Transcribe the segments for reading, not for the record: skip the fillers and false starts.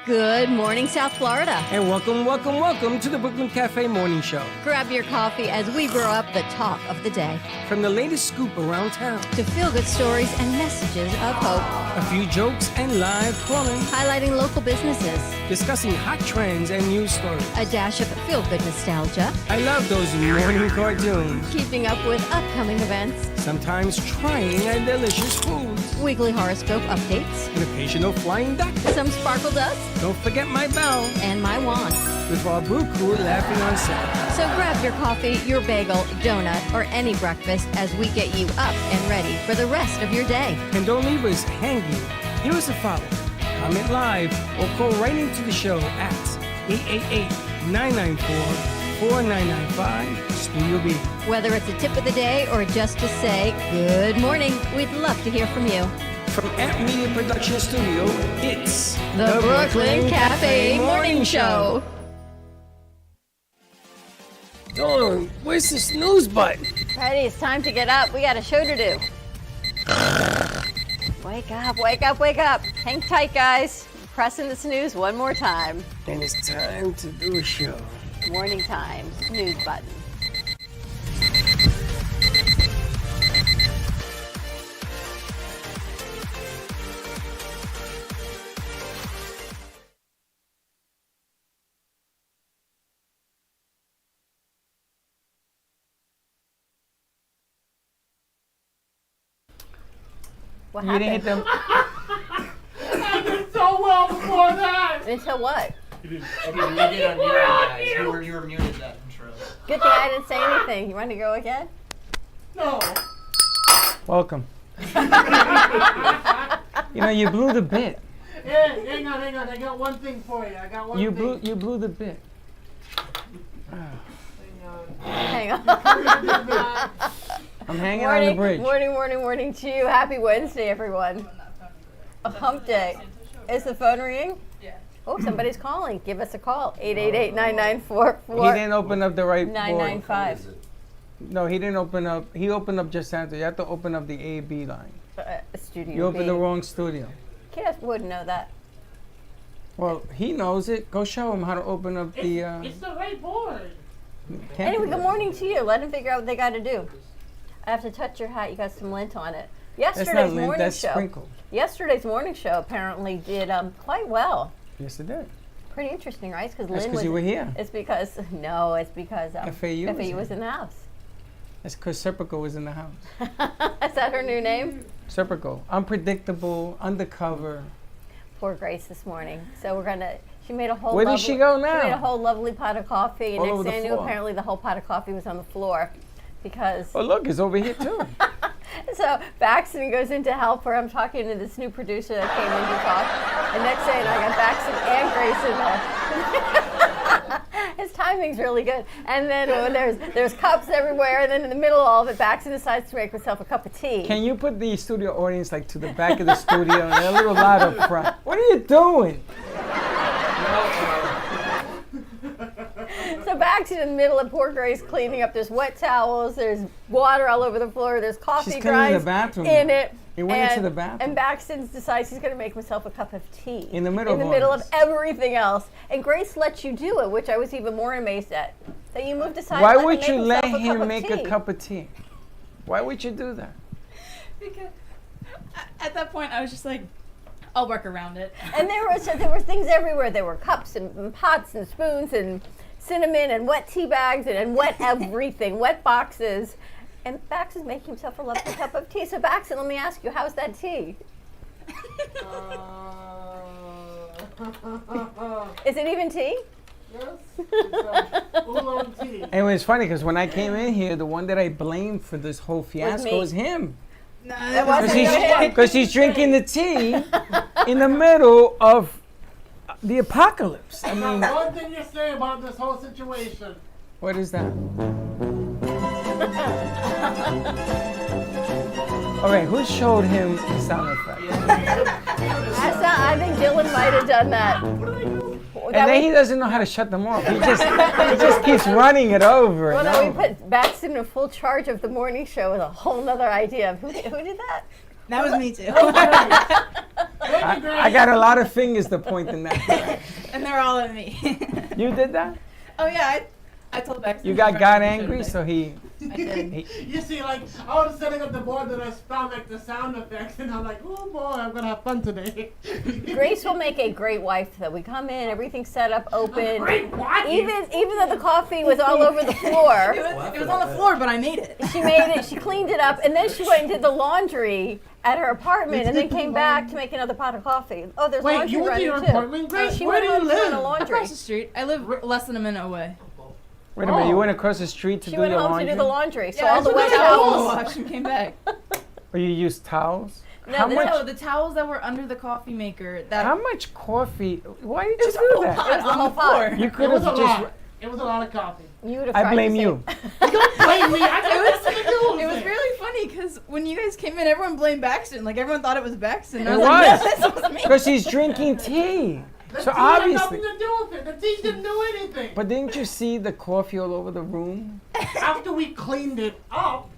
Good morning, South Florida. And welcome to the Brooklyn Cafe Morning Show. Grab your coffee as we brew up the talk of the day. From the latest scoop around town to feel-good stories and messages of hope. A few jokes and live calling. Highlighting local businesses. Discussing hot trends and news stories. A dash of feel-good nostalgia. I love those morning cartoons. Keeping up with upcoming events. Sometimes trying a delicious foods. Weekly horoscope updates. An occasional flying duck. Some sparkle dust. Don't forget my bell. And my wand. With our brew crew laughing on set. So grab your coffee, your bagel, donut, or any breakfast as we get you up and ready for the rest of your day. And don't leave us hanging. Give us a follow. Comment live or call right into the show at 888-994-4995 Studio B. Whether it's a tip of the day or just to say good morning, we'd love to hear from you. From Amp Media Production Studio, it's the Brooklyn Cafe Morning Show. Dawn, where's the snooze button? Freddie, it's time to get up. We got a show to do. Wake up, wake up, wake up. Hang tight, guys. Pressing the snooze one more time. And it's time to do a show. Morning time, snooze button. What you happened? didn't hit them. I did so well before that. Until what? You did unmute, guys. You were muted that intro. Good thing I didn't say anything. You want to go again? No. Welcome. You know, you blew the bit. Hey, hang on. I got one thing for you. You blew the bit. Hang on. I'm hanging on the bridge. Morning to you. Happy Wednesday, everyone. A hump day. Is the phone ringing? Yeah. Oh, somebody's calling. Give us a call. 888-994-4. He didn't open up the right 995. No, he didn't open up. He opened up just Santa. You have to open up the A-B line. Studio You opened B. the wrong studio. Kids wouldn't know that. Well, he knows it. Go show him how to open up the... It's the right board. Anyway, good morning to you. Let them figure out what they got to do. I have to touch your hat. You got some lint on it. That's not lint, that's sprinkled. Yesterday's morning show apparently did quite well. Yes, it did. Pretty interesting, right? That's because you were here. It's because FAU was in the house. That's because Serpico was in the house. Is that her new name? Serpico. Unpredictable, undercover. Poor Grace this morning. So we're gonna. She made a whole. Where did she go now? She made a whole lovely pot of coffee. All And over next thing the I knew, floor. apparently the whole pot of coffee was on the floor, because. Oh, look, it's over here too. So Baxton goes in to help her. I'm talking to this new producer that came in to talk. And next thing I got Baxton and Grace in there. His timing's really good. And then there's cups everywhere. And then in the middle of all of it, Baxton decides to make himself a cup of tea. Can you put the studio audience like to the back of the studio and a little loud up front? What are you doing? So Baxton in the middle of poor Grace cleaning up. There's wet towels. There's water all over the floor. There's coffee She's cleaning grinds the bathroom in now. it. He went into the bathroom. And Baxton decides he's going to make himself a cup of tea. In the middle of everything else. And Grace lets you do it, which I was even more amazed at. That you moved aside. Why and would you let him him make a cup of tea? Why would you do that? Because at that point I was just like, I'll work around it. And there were things everywhere. There were cups and pots and spoons and cinnamon and wet tea bags and wet everything, wet boxes. And Baxton's making himself a lovely cup of tea. So Baxton, let me ask you, how's that tea? Is it even tea? Yes. Oolong tea. Anyway, it's funny because when I came in here, the one that I blamed for this whole fiasco was him. No, It wasn't Because he's drinking the tea in the middle of the apocalypse. I mean, One thing you say about this whole situation. what is that? All right, who showed him the sound effect? I think Dylan might have done that. And then he doesn't know how to shut them off. He just keeps running it over. Well, and no, we over. put Baxton in full charge of the morning show with a whole nother idea of who did that? that was me too. Hey, I got a lot of fingers to point in that direction. And they're all at me. You did that? Oh yeah, I told Bex. You got God angry, so he. I did. You see, like, I was setting up the board and I found, like, the sound effects, and I'm like, oh boy, I'm gonna have fun today. Grace will make a great wife, though. We come in, everything's set up, open. Great wife? Even though the coffee was all over the floor, It was on the floor, but I made it. she made it, she cleaned it up, and then she went and did the laundry at her apartment, and then came back to make another pot of coffee. Oh, there's Wait, laundry you went to running your too. apartment, Grace? She Where went do home you to do live? the laundry. Across the street. I live less than a minute away. Wait a minute, you went across the street to She do went your home laundry? to do the laundry, so Yeah, I all the took wet the towels towels. washed and came back. Or you used towels? No, How the- much? No, the towels that were under the coffee maker. That How much coffee? Why did it you was a do whole that? pot It was the on whole the floor. pot. You It could was have a just. lot. It was a lot of coffee. You would have I tried blame to you. Don't blame me. I got nothing to do with It was it. really funny because when you guys came in, everyone blamed Baxton. Like everyone thought it was Baxton. And I It was like, was. no, this was me. Because he's drinking tea. The So tea had obviously. nothing to do with it. The tea didn't do anything. But didn't you see the coffee all over the room? After we cleaned it up,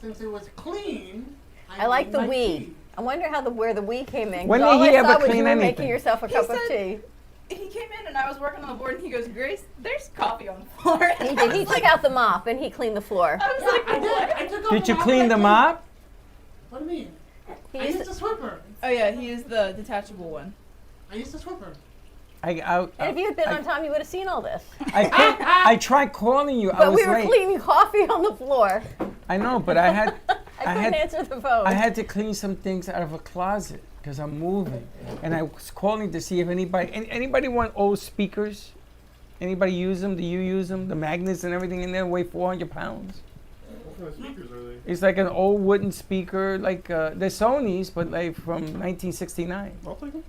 since it was clean, I like made the my we. tea. I wonder where the we came in. 'cause When did all he I ever saw was clean you were anything? making yourself a He cup of said- tea. He came in and I was working on the board and he goes, Grace, there's coffee on the floor. He did. He took out the mop and he cleaned the floor. I was Yeah, like, I did. what? I took out Did you mop clean and I the cleaned- mop? What do you mean? He I used used to swipper. Oh yeah, he is the detachable one. I used to swipper. and if you had been on time, you would have seen all this. I tried calling you. I But was we were late. cleaning coffee on the floor. I know, but I had. I couldn't answer the phone. I had to clean some things out of a closet because I'm moving, and I was calling to see if anybody want old speakers. Anybody use them? Do you use them? The magnets and everything in there weigh 400 pounds. What kind of speakers are they? It's like an old wooden speaker, like they're Sony's, but like from 1969. I'll take them.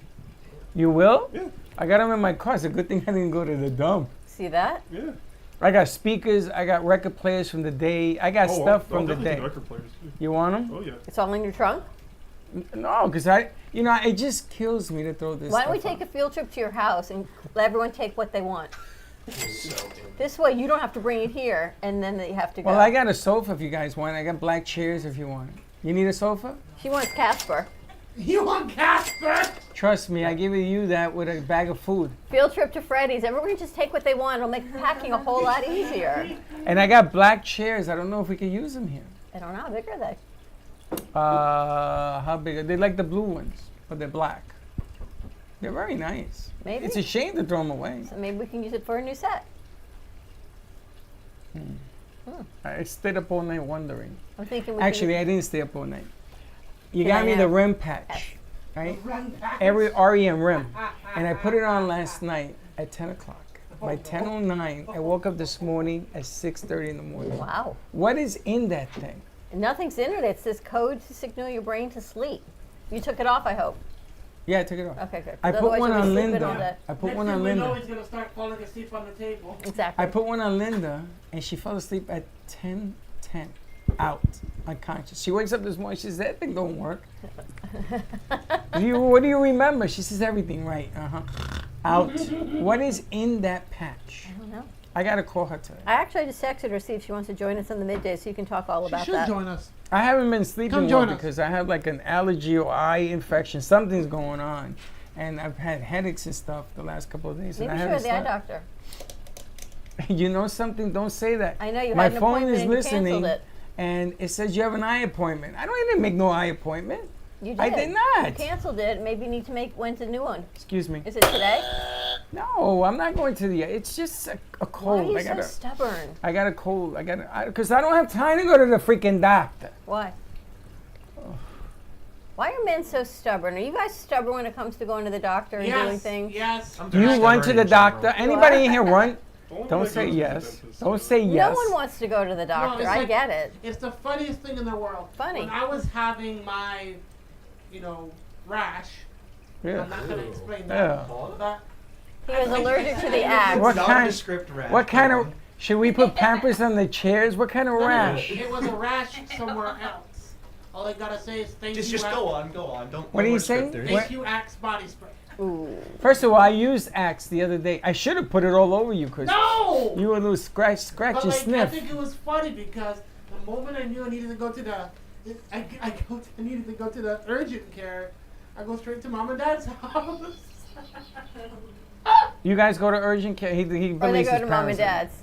You will? Yeah. I got them in my car. It's a good thing I didn't go to the dump. See that? Yeah. I got speakers. I got record players from the day. I got stuff from the definitely day. take record players too. You want them? Oh yeah. It's all in your trunk. No, because it just kills me to throw this. Why don't we stuff take a out. field trip to your house and let everyone take what they want? This way, you don't have to bring it here, and then they have to go. Well, I got a sofa if you guys want. I got black chairs if you want. You need a sofa? She wants Casper. You want Casper? Trust me, I give you that with a bag of food. Field trip to Freddy's. Everyone just take what they want. It'll make packing a whole lot easier. And I got black chairs. I don't know if we can use them here. I don't know how big are they? How big are they? Like the blue ones, but they're black. They're very nice. Maybe. It's a shame to throw them away. So maybe we can use it for a new set. I stayed up all night wondering. I'm thinking we Actually, can, I didn't stay up all night. You Yeah, got me I the know. rim patch, right? Run back. Every REM rim. And I put it on last night at 10 o'clock. By 10:09, I woke up this morning at 6:30 in the morning. Wow. What is in that thing? Nothing's in it. It's this code to signal your brain to sleep. You took it off, I hope. Yeah, I took it off. Okay, good. I put Otherwise one you'll be on sleeping all Linda. day. I put Next one thing on we know, Linda. he's gonna start falling asleep on the table. Exactly. I put one on Linda, and she fell asleep at 10:10, out, unconscious. She wakes up this morning. She says, "That thing don't work." What do you remember? She says everything right. Out. What is in that patch? I don't know. I gotta call her today. I actually just texted her to see if she wants to join us on the midday so you can talk all She about should that. join us. I haven't been sleeping Come well join us. because I have like an allergy or eye infection. Something's going on, and I've had headaches and stuff the last couple of days. Maybe and I show her haven't the eye slept. doctor. You know something? Don't say that. I know you My had an phone appointment is and you listening, canceled it. and it says you have an eye appointment. I didn't make no eye appointment. You did. I did You not. canceled it. Maybe you need to make when's a new one. Excuse me. Is it today? No, I'm not going to the. It's just a Why cold. are you so stubborn? I got a cold. Because I don't have time to go to the freaking doctor. Why? Why are men so stubborn? Are you guys stubborn when it comes to going to the doctor and doing Yes. things? Yes. I'm You very run to stubborn the in general. doctor. Anybody in here run? Only Don't when I say go to the yes. dentist. Don't say yes. No one wants to go to the doctor. it's I like- get it. It's the funniest thing in the world. Funny. When I was having my, rash, Yeah. I'm not gonna explain Yeah. that. But He was allergic to the axe. What kind? Nondescript rash. What kind of? Should we put Pampers on the chairs? What kind of rash? It was a rash somewhere else. All I gotta say is thank you. Just go on. Don't. What no are you more saying? scripters. Thank you, Axe body spray. Ooh. First of all, I used Axe the other day. I should have put it all over you, Chris. No. You were a little scratch But and like, I sniff. think it was funny because the moment I knew I needed to go to the, I needed to go to the urgent care. I go straight to mom and dad's house. You guys go to urgent care. He Or they believes go his to mom and parents. dad's.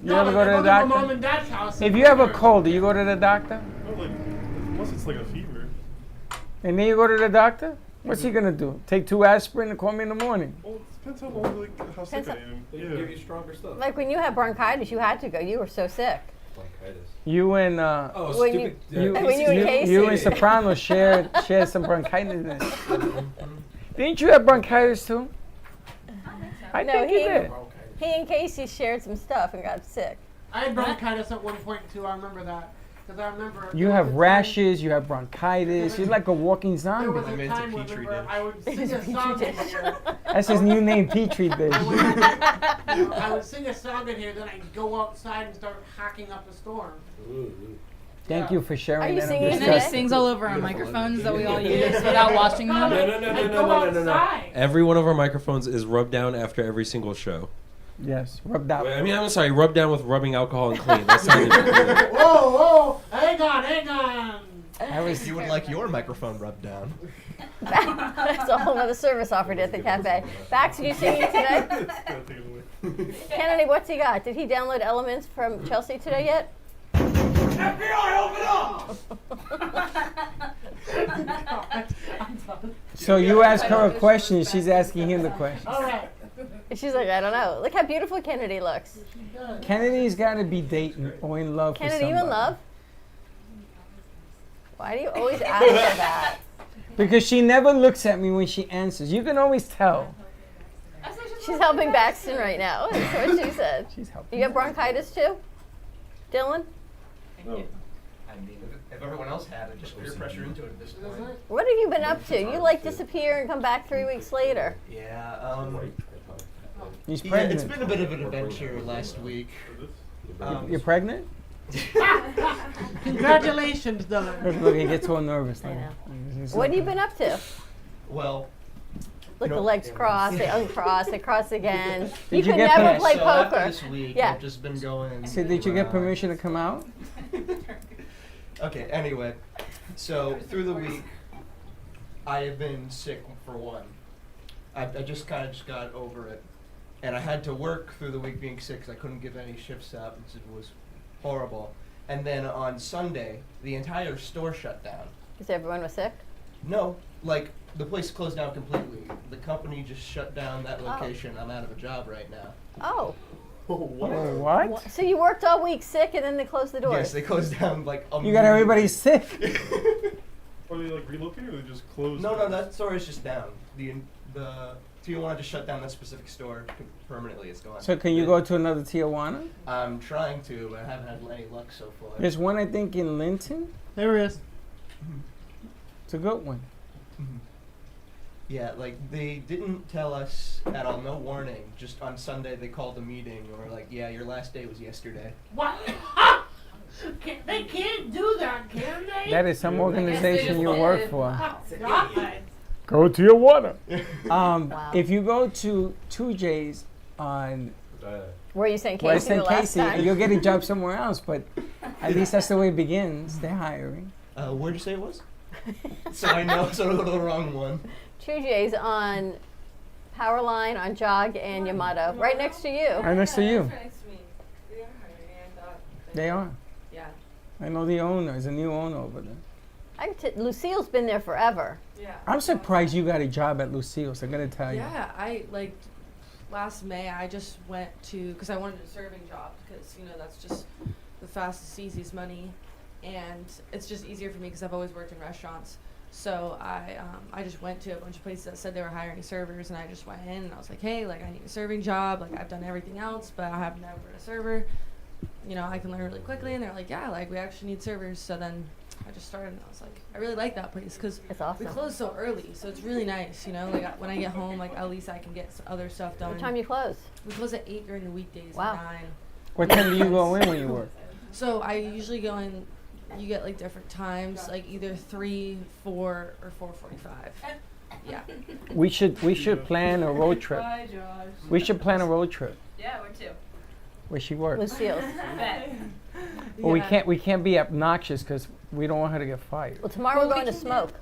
You ever go to the my doctor? mom and dad's house. If you have a cold, do you go to the doctor? No, like, unless it's like a fever. And then you go to the doctor? What's he gonna do? Take 2 aspirin and call me in the morning? Well, it depends how long, like, how sick I am. They Yeah. give you stronger stuff. Like when you had bronchitis, you had to go. You were so sick. Bronchitis. You and Oh, When stupid. when you and Casey. you and Soprano shared some bronchitis. Didn't you have bronchitis too? I No, think you did. He and Casey shared some stuff and got sick. I had bronchitis at one point too. I remember that because I remember. You there have was a rashes. You have bronchitis. You're like a walking Time, there was zombie. a I'm into time when Petri remember, dish. I would sing a song in here. That's his new name, Petri dish. I would sing a song in here, then I'd go outside and start hacking up a storm. Thank you for sharing Are you that. singing And then today? he sings all over our microphones that we all use without washing them. I'd go outside. Every one of our microphones is rubbed down after every single show. Yes, rubbed out. I mean, I'm sorry, rubbed down with rubbing alcohol and clean. That sounded weird. Whoa, hang on. I was. You would like your microphone rubbed down. That's a whole other service offered at the cafe. Bax, are you singing today? Gotta take it away. Kennedy, what's he got? Did he download Elements from Chelsea today yet? So you ask her a question, she's asking him the question. All right. And she's like, I don't know. Look how beautiful Kennedy looks. Kennedy's got to be dating or in love Kennedy, with you somebody. in love? Why do you always ask her that? Because she never looks at me when she answers. You can always tell. She's helping Baxton right now. That's what she said. She's helping. You have bronchitis too? Dylan? No. I mean, if everyone else had it, just peer pressure into it at this point. What have you been up to? You like disappear and come back 3 weeks later. Yeah, He's yeah, pregnant. it's been a bit of an adventure last week. You're pregnant? Congratulations, Dylan. Look, he gets all nervous. I Like, know. he's What like- have you been up to? Well, Look, You the know- legs cross, they uncross, they cross again. You you could get never permission? play so after poker. this week, Yeah. I've just been going. So did you get permission to come out? Okay, anyway, so through the week, I have been sick for one. I just kind of just got over it. And I had to work through the week being sick because I couldn't give any shifts out because it was horrible. And then on Sunday, the entire store shut down. Because everyone was sick? No, like the place closed down completely. The company just shut down that location. I'm out of a job right now. Oh. Oh, what? So you worked all week sick and then they closed the doors? Yes, they closed down like. You got everybody sick. Are they like relocating or they just closed? No, that store is just down. The Tijuana just shut down that specific store permanently. It's gone. So can you go to another Tijuana? I'm trying to, but I haven't had any luck so far. There's one I think in Linton. There is. It's a good one. Yeah, like they didn't tell us at all, no warning. Just on Sunday they called a meeting and were like, "Yeah, your last day was yesterday." What? They can't do that, can they? That is some organization you work for. God. Go Tijuana. Wow. If you go to 2J's on Were you saying West Casey the St. last Casey, time? you'll get a job somewhere else, but at least that's the way it begins. They're hiring. Where'd you say it was? So I know, so I don't go to the wrong one. 2J's on Powerline, on Jog, and Yamato. Right next to you. Right next to you. Next to me. They are hiring, and They are. yeah, I know the owner. There's a new owner over there. Lucille's been there forever. yeah. I'm surprised you got a job at Lucille's. I gotta tell you. Yeah, I like last May. I just went to because I wanted a serving job because that's just the fastest, easiest money, and it's just easier for me because I've always worked in restaurants. So I just went to a bunch of places that said they were hiring servers, and I just went in and I was like, hey, like I need a serving job. Like I've done everything else, but I have never been a server. I can learn really quickly. And they're like, yeah, like we actually need servers. So then I just started, and I was like, I really like that place because It's awesome. we close so early, so it's really nice. Like when I get home, like at least I can get some other stuff done. What time you close? We close at 8 during the weekdays. Wow. And 9. What time do you go in when you work? So I usually go in. You get like different times, like either 3, 4, or 4:45. Yeah. We should plan a road trip. Bye, Josh. We should plan a road trip Yeah, we're too. where she works. Lucille's. Well, we can't be obnoxious because we don't want her to get fired. Well, tomorrow we're going to Smoke.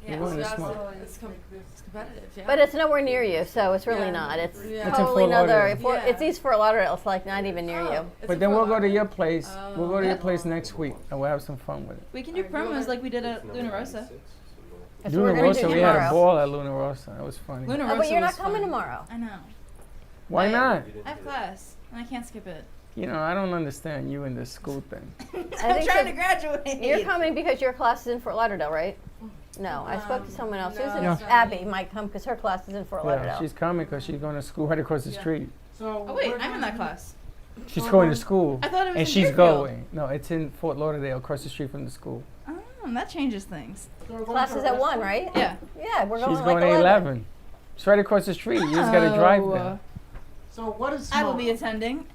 Yeah, We're so going to that's smoke. it's competitive. Yeah. But it's nowhere near you, so it's really Yeah. not. It's Yeah. It's in totally Fort another. Lauderdale. Yeah. It's East Fort Lauderdale. It's like not even near you. It's But a then Fort we'll go to Lauderdale. your place. We'll go to your Oh. place next week, and we'll have some fun with it. We can do promos like we did at Luna Rosa. That's what we're Luna gonna do Rosa, we had a tomorrow. ball at Luna Rosa. That was funny. Luna Oh, Rosa but you're not was coming fun. tomorrow. I know. Why I- not? I have class, and I can't skip it. You know, I don't understand you and this school thing. I I'm think trying so. to graduate. You're coming because your class is in Fort Lauderdale, right? No, I spoke to someone else. no, Who's No. it? Abby might come because her class is in Fort Yeah, Lauderdale. she's coming because she's going to school right across the Yeah. street. So Oh wait, we're I'm in that gonna- class. She's going to school, I thought it was and in she's Deerfield. going. No, it's in Fort Lauderdale, across the street from the school. Oh, that changes things. so we're going Class to is a at 1, restaurant? right? Yeah. Yeah, we're going She's like going at 11. 11. It's right across the street. You just got to drive Oh, there. So what is I will smoke? be attending.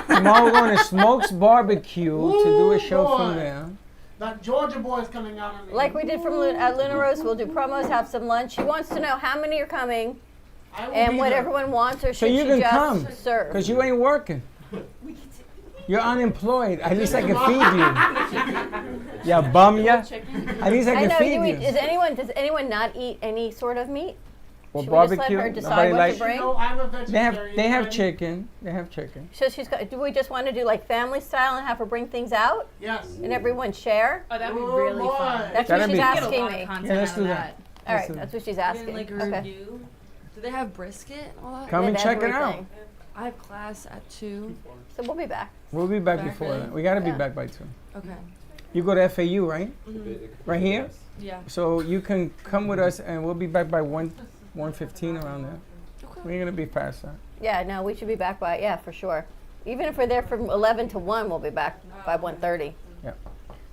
Tomorrow we're going to Smokes Barbecue to do a Ooh, show from boy. there. That Georgia boy's coming out on me. Like we did from at Luna Rose, we'll do promos, have some lunch. She wants to know how many are coming I will and be what there. everyone wants, or So should you she can just come, serve? because you ain't working. You're unemployed. At least I can feed you. Yeah, bum ya. At least I I can know. feed You you. eat, does anyone not eat any sort of meat? Or Should we just let barbecue. her decide Nobody what likes. to bring? No, I'm a They vegetarian. have I'm- chicken. They have chicken. So do we just want to do like family style and have her bring things out Yes. and everyone share? Oh, that'd be Oh, really boy. fun. That's That'd what she's be fun. Get a asking lot me. of content Yeah, let's out do of that. All right, Listen. that's what she's And asking. like a Okay. review. Do they have brisket? And all that? Come and With check it out. everything. I have class at 2. So we'll be back. We'll be back Back before then? that. We got to be Yeah. back by 2. Okay. You go to FAU, right? Right here? Yeah. So you can come with us, and we'll be back by 1:15 around there. We're going to be past that. Yeah, no, we should be back by, for sure. Even if we're there from 11 to 1, we'll be back by 1:30. Yeah.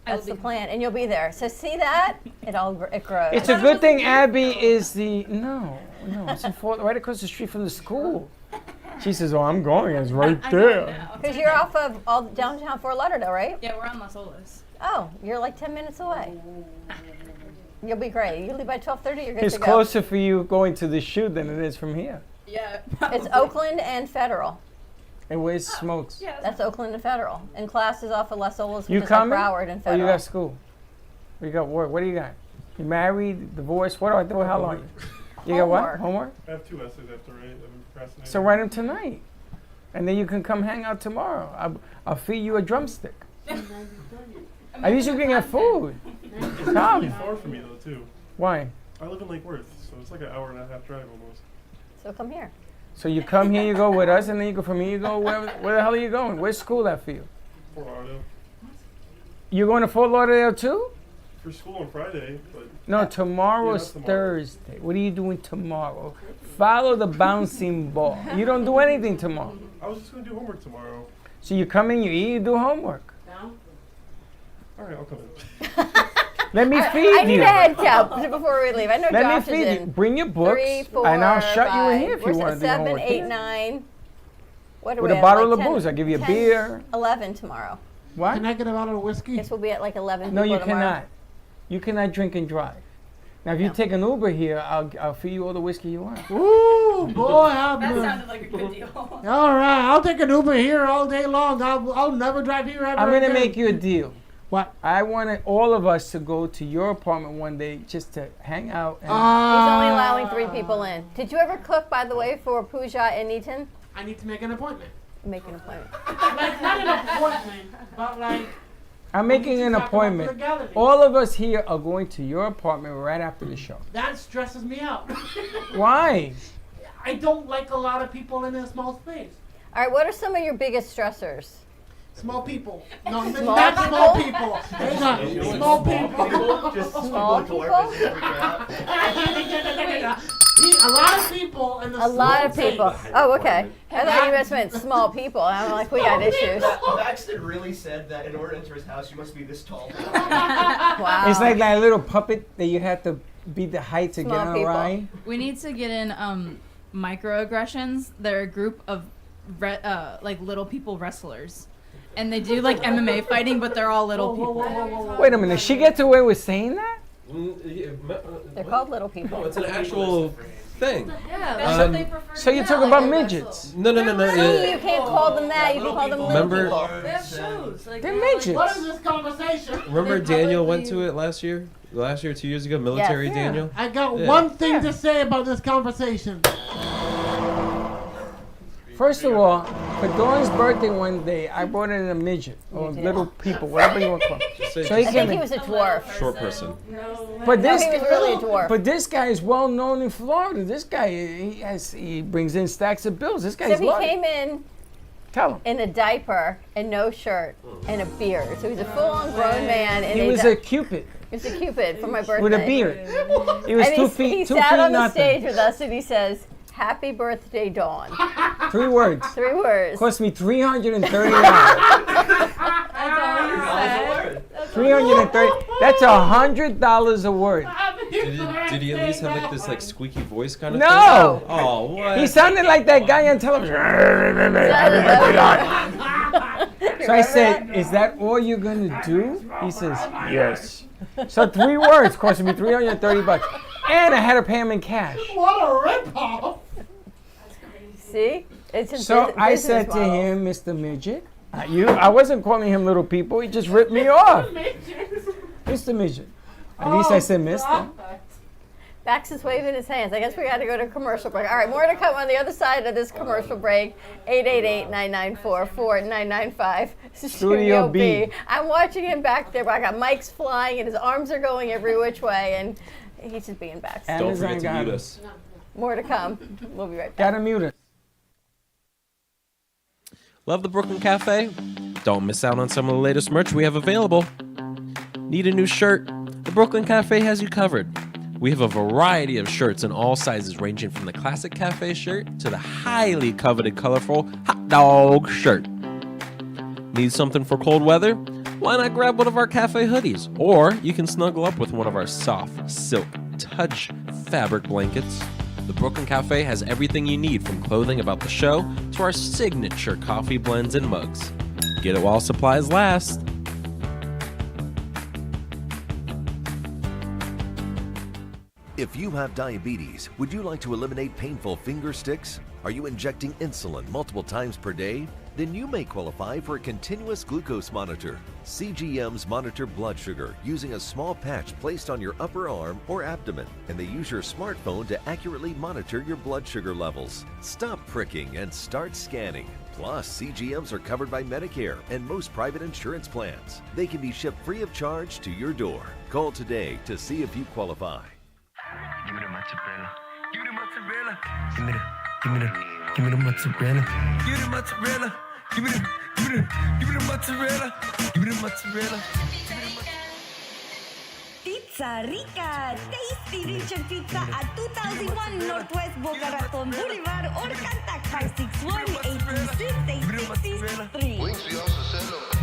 That's the plan, and you'll be there. So see that? It grows. It's a good thing Abby is the no. It's in right across the street from the school. She says, "Oh, I'm going. It's right I know there." now. Because you're off of all downtown Fort Lauderdale, right? Yeah, we're on Las Olas. Oh, you're like 10 minutes away. You'll be great. You leave by 12:30, you're good It's to go. closer for you going to the shoot than it is from here. Yeah. It's Oakland and Federal. And where's Smokes? Yeah. That's Oakland and Federal. And class is off of Las Olas, which You is coming? like Broward and Oh, you Federal. got school. You got work. What do you got? You married, divorced? What do I do? How long? You got what? Homework. Homework? I have 2 essays after write. I've been procrastinating. So write them tonight, and then you can come hang out tomorrow. I'll feed you a drumstick. At least you can get food. It's really Come. far from me though too. Why? I live in Lake Worth, so it's like an hour and a half drive almost. So come here. So you come here, you go with us, and then you go from here, you go where the hell are you going? Where's school at for you? Fort Lauderdale. You're going to Fort Lauderdale too? For school on Friday, but No, tomorrow's Yeah, tomorrow. Thursday. What are you doing tomorrow? Follow the bouncing ball. You don't do anything tomorrow. I was just gonna do homework tomorrow. So you come in, you eat, you do homework. Down? All right, I'll come in. Let me I feed need you. a head count before we leave. I know Let Josh me is feed you. in. Bring your books, 3, 4, and I'll shut you in 5. here if We're you want to do 7, homework. 8, 9. What are With we a at, bottle like of 10, booze. I'll give you a 10, beer. 11 tomorrow. What? Can I get a bottle of whiskey? Guess we'll be at like 11 No, people you tomorrow. cannot. You cannot drink and drive. Now, if you No. take an Uber here, I'll feed you all the whiskey you want. Ooh, boy, I'm That good. sounded like a good deal. All right, I'll take an Uber here all day long. I'll never drive here ever I'm gonna again. make you a deal. What? I want all of us to go to your apartment one day just to hang out. And He's only allowing 3 people in. Did you ever cook, by the way, for Pooja and Neaton? I need to make an appointment. Make an appointment. Like, not an appointment, but like... I'm making an talk about appointment. legality. All of us here are going to your apartment right after the show. That stresses me out. Why? I don't like a lot of people in a small space. All right, what are some of your biggest stressors? Small people. No, Small not people? small people. Hang on. Small people. Just Small people people? to freak out. A lot of people in the A lot of small people. space. Oh, okay. I thought you just meant small people. I'm like, we got issues. Baxter really said that in order to enter his house, you must be this tall. Wow. It's like that little puppet that you have to be the height to Small get on a people. ride. We need to get in microaggressions. They're a group of like little people wrestlers, and they do like MMA fighting, but they're all little Whoa, whoa, people. whoa, whoa, whoa. Wait a minute. She gets away with saying that? They're called little people. No, it's an actual thing. Yeah, that's what they prefer. So you're talking about midgets. No. See, you can't call them that. You can call them little Remember- people. They have shows. Like, They're they have, midgets. What is this conversation? Remember They Daniel publicly- went to it last year? last year, 2 years ago, military Yeah. Daniel. I got Yeah. one thing to say about this conversation. First of all, for Dawn's birthday one day, I brought in a midget or did? little people, whatever you want to call them. Just say So he I came think he in. was a dwarf. short person. But No, this, he was really a dwarf. but this guy is well known in Florida. This guy, he brings in stacks of bills. This So guy's he loaded. came in Tell him. in a diaper and no shirt and a beard. So he's a full-on grown man. And He was a Cupid he was a Cupid for my birthday. with a beard. He was And 2 he feet, 2 sat feet on the nothing. stage with us and he says, "Happy birthday, Dawn." 3 words. 3 words. Cost me $330. That's all you said. $330. That's $100 a word. Did he at least have like this like squeaky voice kind of thing? No. Oh, what? He sounded like that guy on television. So I said, "Is that all you're gonna do?" He says, "Yes." So 3 words cost me $330, and I had to pay him in cash. What a ripoff! See? It's his So I business said to model. him, "Mr. Midget, I wasn't calling him little people. He just ripped me off, Mr. Midget." At least I said Mister. Bax is waving his hands. I guess we got to go to commercial break. All right, more to come on the other side of this commercial break. 888-994-4995. Studio B. I'm watching him back there. I got mics flying and his arms are going every which way, and he's just being Bax. And- Don't forget to Amazon mute got us. More to come. We'll be right back. Gotta mute it. Love the Brooklyn Cafe? Don't miss out on some of the latest merch we have available. Need a new shirt? The Brooklyn Cafe has you covered. We have a variety of shirts in all sizes, ranging from the classic cafe shirt to the highly coveted colorful hot dog shirt. Need something for cold weather? Why not grab one of our cafe hoodies? Or you can snuggle up with one of our soft silk touch fabric blankets. The Brooklyn Cafe has everything you need, from clothing about the show to our signature coffee blends and mugs. Get it while supplies last. If you have diabetes, would you like to eliminate painful finger sticks? Are you injecting insulin multiple times per day? Then you may qualify for a continuous glucose monitor. CGMs monitor blood sugar using a small patch placed on your upper arm or abdomen, and they use your smartphone to accurately monitor your blood sugar levels. Stop pricking and start scanning. Plus, CGMs are covered by Medicare and most private insurance plans. They can be shipped free of charge to your door. Call today to see if you qualify. Give me the mozzarella. Give me the mozzarella. Give me the mozzarella. Give me the mozzarella. Give me the mozzarella. Give me the mozzarella. Pizza Rica, tasty Richard Pizza at 2001 Northwest Boca Raton Boulevard or contact 561-826-8663.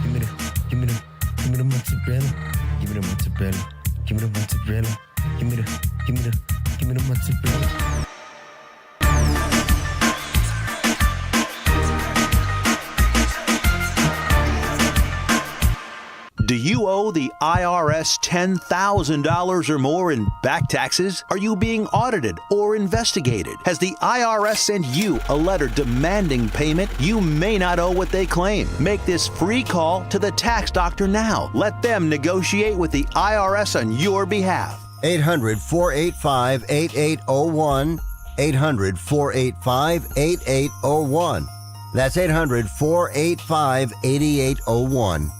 Give me the mozzarella. Give me the mozzarella. Give me the mozzarella. Give me the mozzarella. Do you owe the IRS $10,000 or more in back taxes? Are you being audited or investigated? Has the IRS sent you a letter demanding payment? You may not owe what they claim. Make this free call to the tax doctor now. Let them negotiate with the IRS on your behalf. 800-485-8801. 800-485-8801. That's 800-485-8801.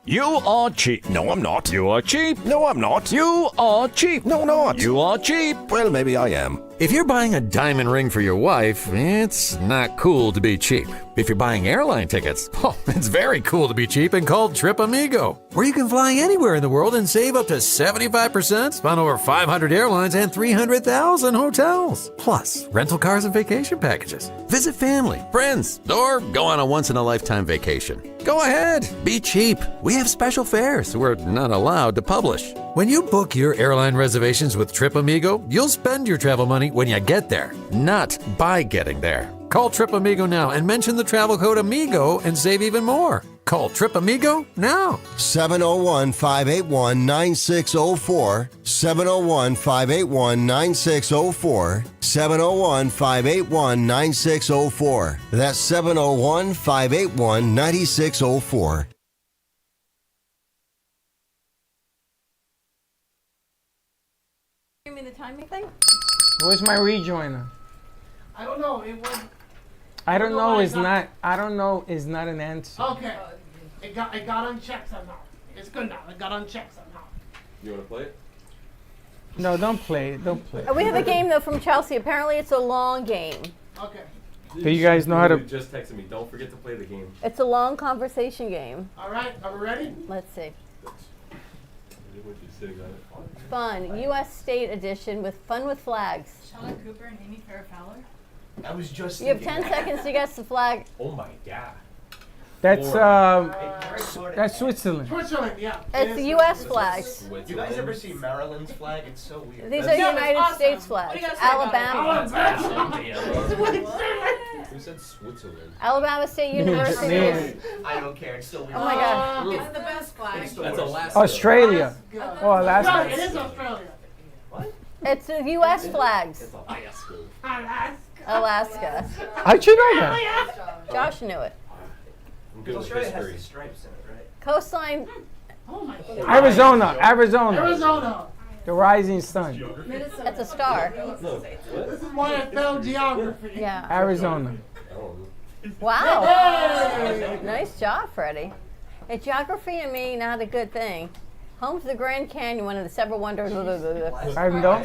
You are cheap. No, I'm not. You are cheap. No, I'm not. You are cheap. No, not. You are cheap. Well, maybe I am. If you're buying a diamond ring for your wife, it's not cool to be cheap. If you're buying airline tickets, it's very cool to be cheap and called Trip Amigo, where you can fly anywhere in the world and save up to 75% on over 500 airlines and 300,000 hotels. Plus, rental cars and vacation packages. Visit family, friends, or go on a once-in-a-lifetime vacation. Go ahead, be cheap. We have special fares we're not allowed to publish. When you book your airline reservations with Trip Amigo, you'll spend your travel money when you get there, not by getting there. Call Trip Amigo now and mention the travel code AMIGO and save even more. Call Trip Amigo now. 701-581-9604. 701-581-9604. 701-581-9604. That's 701-581-9604. You mean the timing thing? Where's my rejoiner? I don't know. It was. I don't know why is it's not- not. I don't know is not an answer. Okay. It got unchecked somehow. It's good now. It got unchecked somehow. You want to play it? No, don't play it. Don't play it. We have a game though from Chelsea. Apparently, it's a long game. Okay. Do you guys know how to? Just texted me. Don't forget to play the game. It's a long conversation game. All right. Are we ready? Let's see. Sitting on it. Fun. U.S. State Edition with Fun with Flags. Sheldon Cooper and Amy Farrah Fowler. I was just. You have thinking 10 that. seconds to guess the flag. Oh my god. That's Florida. that's Switzerland. Switzerland. Yeah. It's the U.S. flags. You guys ever see Maryland's flag? It's so weird. These are United States flags. Alabama. Who said Switzerland? Alabama State University. I don't care. It's still weird. Oh my God. It's the best flag. It's the That's worst. Alaska. Australia. Alaska. Oh, Alaska. No, it is Australia. It's the U.S. flags. It's Alaska. Alaska. Alaska. How'd you know that? Josh knew it. I'm good with Australia has history. the stripes in it, right? Coastline. Oh my God. Arizona. Arizona. Arizona. The rising sun. That's a star. No. What? This is why I failed geography. Yeah. Arizona. Oh. Wow. Hey! Nice job, Freddie. Hey, geography and me, not a good thing. Home to the Grand Canyon, one of the several wonders. Arkansas.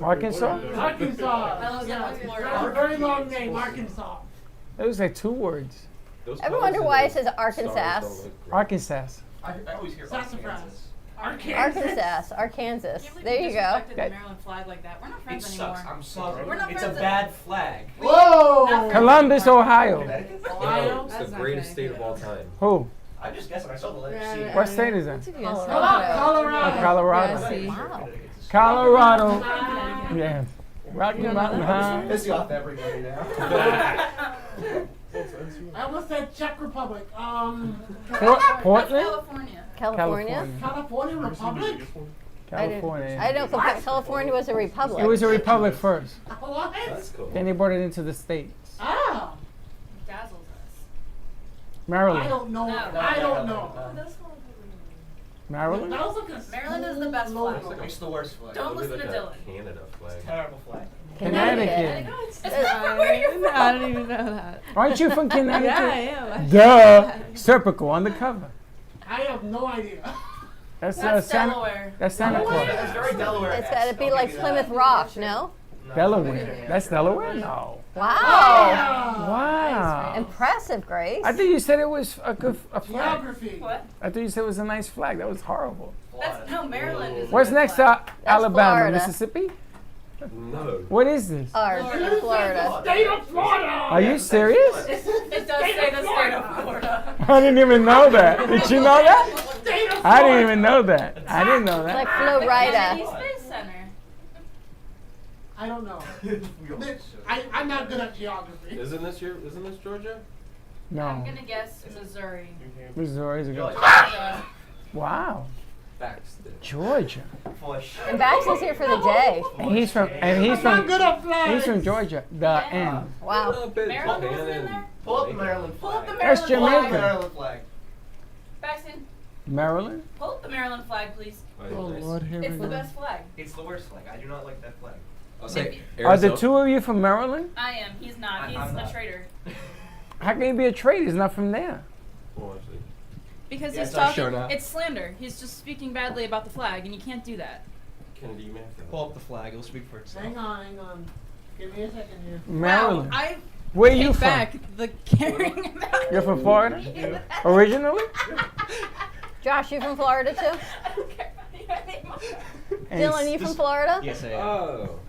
Arkansas. Arkansas. Yeah, it's a very long name, Arkansas. It was like 2 words. Those Ever colors wonder in why those it says Arkansas? stars don't look great. Arkansas. I always hear Sassafras. Arkansas, Arkansas. Can't believe There we you go. disrespected the Maryland flag like that. We're not It friends sucks. anymore. I'm sorry. We're not It's a friends bad flag. Whoa! Columbus, Ohio. Ohio. It's the greatest state of all time. Who? I'm just guessing. I saw the letter C. What state is that? Colorado. Colorado. Wow. Colorado. Yeah. Rocky Mountain High. Pissing off everybody now. I almost said Czech Republic. Portland? California. California Republic? California. I know California was a republic. It was a republic first. What? That's cool. Then they brought it into the states. Ah. Dazzles us. Maryland. I don't know. I don't know. Maryland? That was like a Maryland is the best flag. logo. It's the worst flag. Don't Look listen to at Dylan. that Canada flag. Terrible flag. Connecticut. Where you're from. I don't even know that. Aren't you from Connecticut? Yeah, I am. Duh. Serpico on the cover. I have no idea. That's That's Santa. Delaware. That's Santa Claus. It's very Delaware. It's got to be like Plymouth Rock, no? Delaware. That's Delaware? No. Wow. Wow. Impressive, Grace. I think you said it was a good flag. Geography. What? I thought you said it was a nice flag. That was horrible. That's no Maryland is. What's a good next flag. to Alabama? Florida. Mississippi? No. What is this? Florida. State of Florida. Are you serious? It does say the state of Florida. I didn't even know that. Did you know that? State of I didn't even know that. I didn't know It's like that. Florida. Space Center. I don't know. I'm not good at geography. Isn't this Georgia? I'm No. gonna guess Missouri. Missouri's a good. Georgia. Wow. Baxter. Georgia. And Baxter's here for the day. And he's from I'm not good at flags. he's from Georgia. The end. Wow. Maryland wasn't in there? Pull up the Maryland Pull up the flag. That's Maryland flag. Jamaica. Maryland flag. Baxton, Maryland? pull up the Maryland flag, please. Oh Lord, here It's we the go. best flag. It's the worst flag. I do not like that flag. I'll say Are the two of you from Maryland? I am. He's not. He's I'm a not. traitor. How can you be a traitor? He's not from there. Well, actually. Because Yeah, he's it's not talking. sure not. It's slander. He's just speaking badly about the flag, and you can't do that. Kennedy, you may have to. Pull up the flag. It'll speak for itself. Hang on. Give me a second here. Maryland. Wow, I Where are you take from? back the carrying about. You're from Florida? Originally? Josh, you from Florida too? I don't care about your name. And Dylan, you from Florida? Yes, I am. Oh.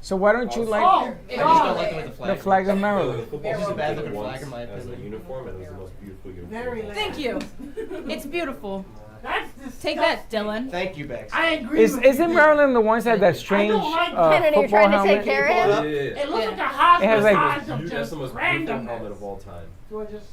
So why don't you like I just don't like the way the flag. the flag of Maryland? This is a bad looking Once flag in my as a opinion. uniform, and it was the most beautiful uniform. Very of all Thank you. It's beautiful. That's disgusting. Take that, Dylan. Thank you, Bex. I agree with Isn't you. Maryland the ones that have that strange like Kennedy, you're football trying to helmet? take care of him? time. Yeah. It looks Yeah. like a hodgepodge It has like- of Dude, that's the just most beautiful randomness. helmet of all time. Gorgeous.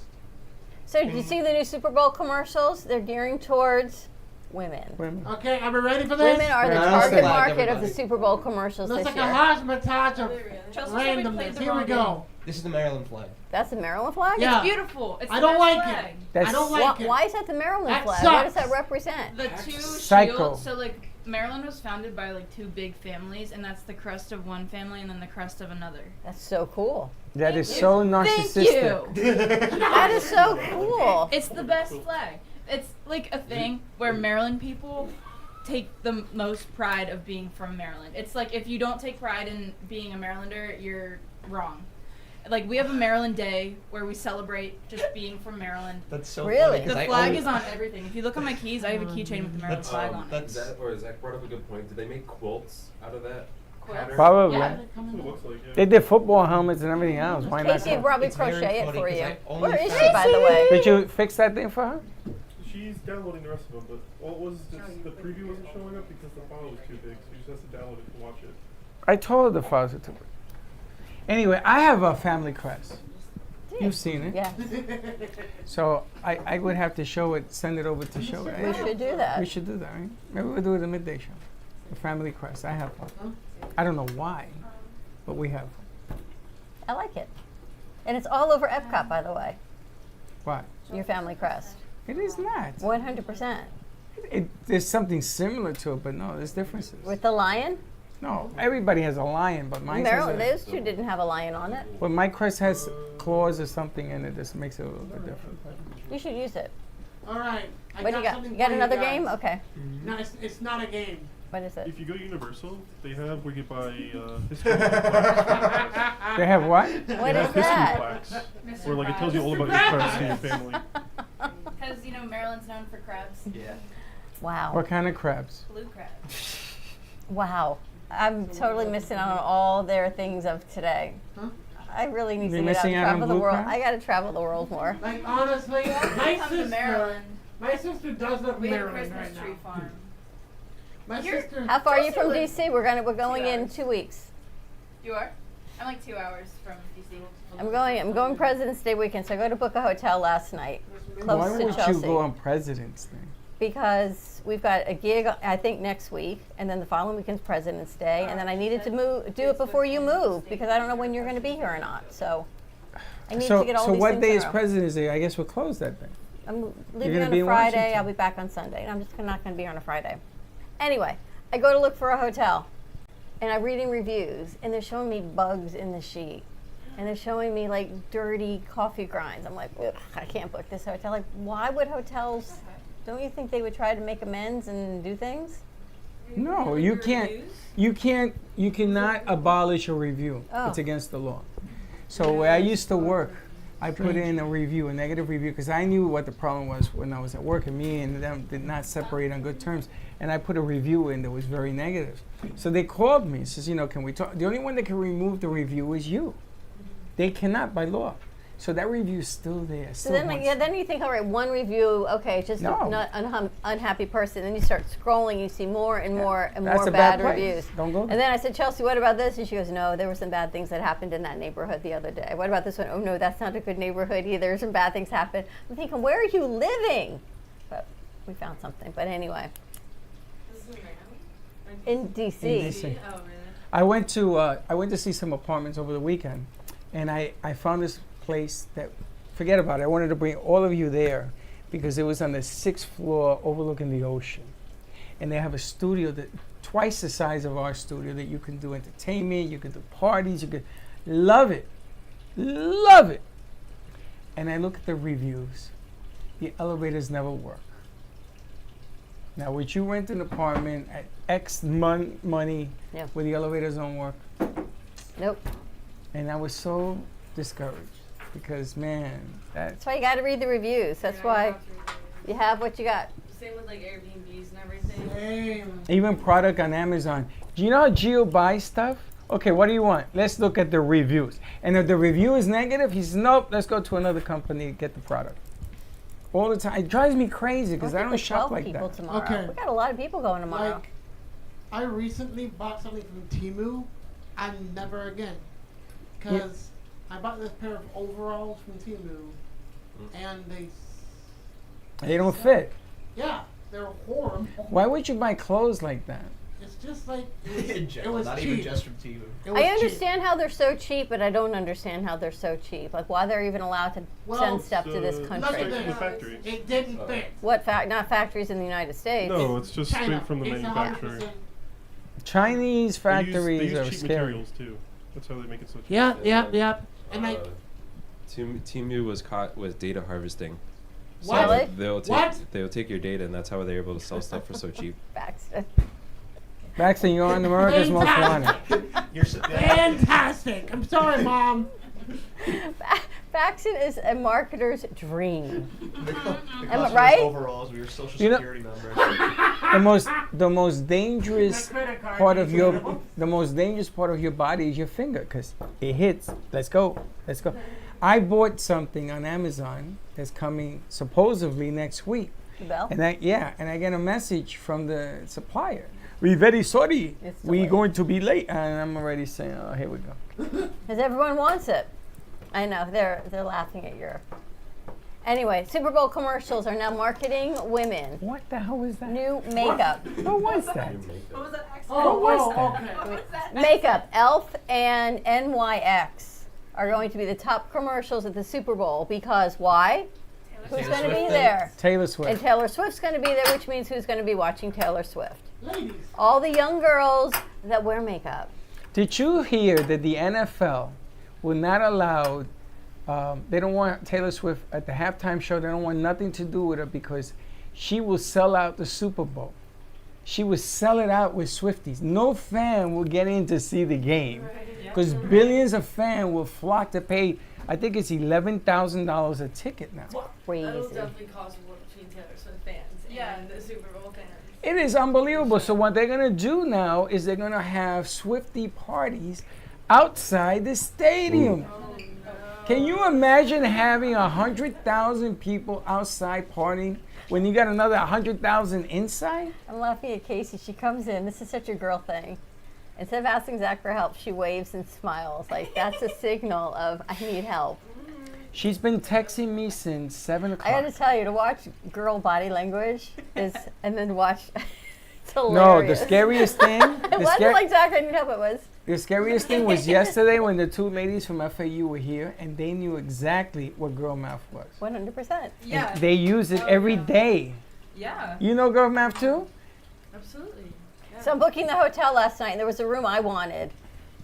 So, did you see the new Super Bowl commercials? They're gearing towards women. Women. Okay, are we ready for this? Women are the Yeah, I don't target like market of the everybody. Super Bowl commercials Looks this like a year. hodgepodge of Chelsea said we played randomness. the Here we wrong go. This is the Maryland flag. That's the Maryland flag? Yeah. It's beautiful. It's I the don't best like flag. it. That's I don't like it. Why is that the Maryland That flag? What does sucks. that represent? The two Psycho. shields. So like Maryland was founded by like two big families, and that's the crest of one family and then the crest of another. That's so cool. That is so narcissistic. Thank you. That is so cool. It's the best flag. It's like a thing where Maryland people take the most pride of being from Maryland. It's like if you don't take pride in being a Marylander, you're wrong. Like we have a Maryland Day where we celebrate just being from Maryland. That's so Really? funny. 'cause The I flag always- is on everything. If you look on my keys, I have a keychain with the Maryland flag on it. Is that, or Zach brought up a good point. Did they make quilts out of that? pattern? Probably. Yeah. That's what it looks like, yeah. They did football helmets and everything else. Why not? Casey would probably It's very crochet it funny for 'cause you. I only Where is found- she, by the way? Did you fix that thing for her? She's downloading the rest of them, but all it was just the preview wasn't showing up because the file was too big, so she just has to download it to watch it. I told her the files were too big. Anyway, I have a family crest. You've seen it. Yeah. So I would have to show it, send it over to show it. We should do that. We should do that, right? Maybe we'll do it at the midday show. The family crest. I have one. I don't know why, but we have one. I like it. And it's all over Epcot, by the way, Why? your family crest. It is not. 100%. There's something similar to it, but no, there's differences. With the lion? No, everybody has a lion, but mine has Maryland, a, those two didn't have a lion on it. Well, my crest has claws or something in it. This makes it a little bit different. You should use it. All right. What do you got? something You got for another guys. game? Okay. No, it's not a game. What is it? If you go to Universal, they have where you buy history plaques. They have what? What They is have history that? plaques, Mr. where like it tells you all Krabs. about your crest and your family. Because, you know, Maryland's known for crabs. Yeah. Wow. What kind of crabs? Blue crabs. Wow. I'm totally missing out on all their things of today. I really need You're to get out missing and out on travel the blue world. crab? I got to travel the world more. Like honestly, my Come to sister, Maryland. my sister does live in We have a Maryland Christmas right tree now. farm. My You're- sister. How far are you from Chelsea DC? We're going 2 in hours. 2 weeks. You are? I'm like 2 hours from DC. I'm going President's Day weekend, so I go to book a hotel last night, close Why to would Chelsea. you go on President's Day? Because we've got a gig, I think, next week, and then the following weekend's President's Day, and then I needed to do it before you move, because I don't know when you're going to be here or not. So I need to get all so these what things day in is a row. President's Day? I guess we're closed that day. I'm leaving gonna on be a in Friday. Washington. I'll be back on Sunday, and I'm just not going to be here on a Friday. Anyway, I go to look for a hotel, and I'm reading reviews, and they're showing me bugs in the sheet. And they're showing me like dirty coffee grinds. I'm like, ugh, I can't book this hotel. Like, why would hotels? Don't you think they would try to make amends and do things? No, you can't. You can't. You cannot abolish a review. Oh. It's against the law. So where I used to work, I put in a review, a negative review, because I knew what the problem was when I was at work, and me and them did not separate on good terms. And I put a review in that was very negative. So they called me, says, can we talk? The only one that can remove the review is you. They cannot by law. So that review is still there. So Still then, wants- then you think, all right, one review, okay, it's just No. not unhappy person. Then you start scrolling, you see more and more and That's more a bad bad place. reviews. Don't go there. And then I said, Chelsea, what about this? And she goes, no, there were some bad things that happened in that neighborhood the other day. What about this one? Oh no, that's not a good neighborhood either. Some bad things happened. I'm thinking, where are you living? But we found something. But anyway, in DC. In DC. Oh, really? I went to see some apartments over the weekend, and I found this place that, forget about it. I wanted to bring all of you there because it was on the 6th floor overlooking the ocean, and they have a studio that twice the size of our studio that you can do entertainment, you can do parties, you could love it. And I look at the reviews. The elevators never work. Now, would you rent an apartment at X money Yeah. where the elevators don't work? Nope. And I was so discouraged because, man, That's why you got to read the reviews. That's why you have what you got. Same with like Airbnbs and everything. Same. even product on Amazon. Do you know how Gio buys stuff? Okay, what do you want? Let's look at the reviews. And if the review is negative, he says, nope, let's go to another company to get the product. All the time. It drives me crazy because I don't shop like people that. tomorrow. Okay. We got a lot of people going tomorrow. Like, I recently bought something from Temu, and never again, because I bought this pair of overalls from Temu, and They don't fit. yeah, they're horrible. Why would you buy clothes like that? It's just just like In it general, was not cheap. even just from Timu. It was I cheap. understand how they're so cheap, but I don't understand how they're so cheap. Like why they're even allowed to send stuff to this Look country. at The this. factory. It didn't fit. What not factories in the United States? No, it's just China. straight from the It's manufacturer. 100%. Chinese They factories use are cheap scary. materials too. That's how they make it so cheap. Yep. And like, Timu was caught with data harvesting. So What? Really? they'll take your data, and that's how they're able to sell stuff for so cheap. Baxter. Baxter, you're on America's Most Wanted. You're so, fantastic. I'm sorry, Mom. Baxton is a marketer's dream. the Am I cost right? of overalls, we were social You know- security numbers. The most dangerous credit card part of details. the most dangerous part of your body is your finger, because it hits. Let's go. I bought something on Amazon that's coming supposedly next week, The bell? and I get a message from the supplier. We're very sorry. It's We're delayed. going to be late, and I'm already saying, oh, here we go. Because everyone wants it. I know, they're laughing at your. Anyway, Super Bowl commercials are now marketing women. What the hell is that? New makeup. What was that? What was that accent? Okay. Makeup. Elf and NYX are going to be the top commercials at the Super Bowl because why? Who's Taylor going to be Swift there? Taylor And Swift. Taylor Swift's going to be there, which means who's going to be watching Taylor Swift? Ladies. All the young girls that wear makeup. Did you hear that the NFL will not allow? They don't want Taylor Swift at the halftime show. They don't want nothing to do with her because she will sell out the Super Bowl. She will sell it out with Swifties. No fan will get in to see the game because billions of fans will flock to pay. I think it's $11,000 a ticket now. Crazy. That'll definitely cause war between Taylor Swift fans and the Super Bowl fans. It is unbelievable. So what they're gonna do now is they're gonna have Swiftie parties outside the stadium. Can you imagine having 100,000 people outside partying when you got another 100,000 inside? I'm laughing at Casey. She comes in. This is such a girl thing. Instead of asking Zach for help, she waves and smiles. Like, that's a signal of, I need help. She's been texting me since 7 o'clock. I got to tell you, to watch girl body language is, and then watch, it's No, hilarious. the scariest thing. It wasn't like Zach, I need help, it was. The scariest thing was yesterday when the two ladies from FAU were here and they knew exactly what girl math was. 100%. Yeah. And they use it every day. Yeah. You know girl math too? Absolutely. Yeah. So I'm booking the hotel last night, and there was a room I wanted.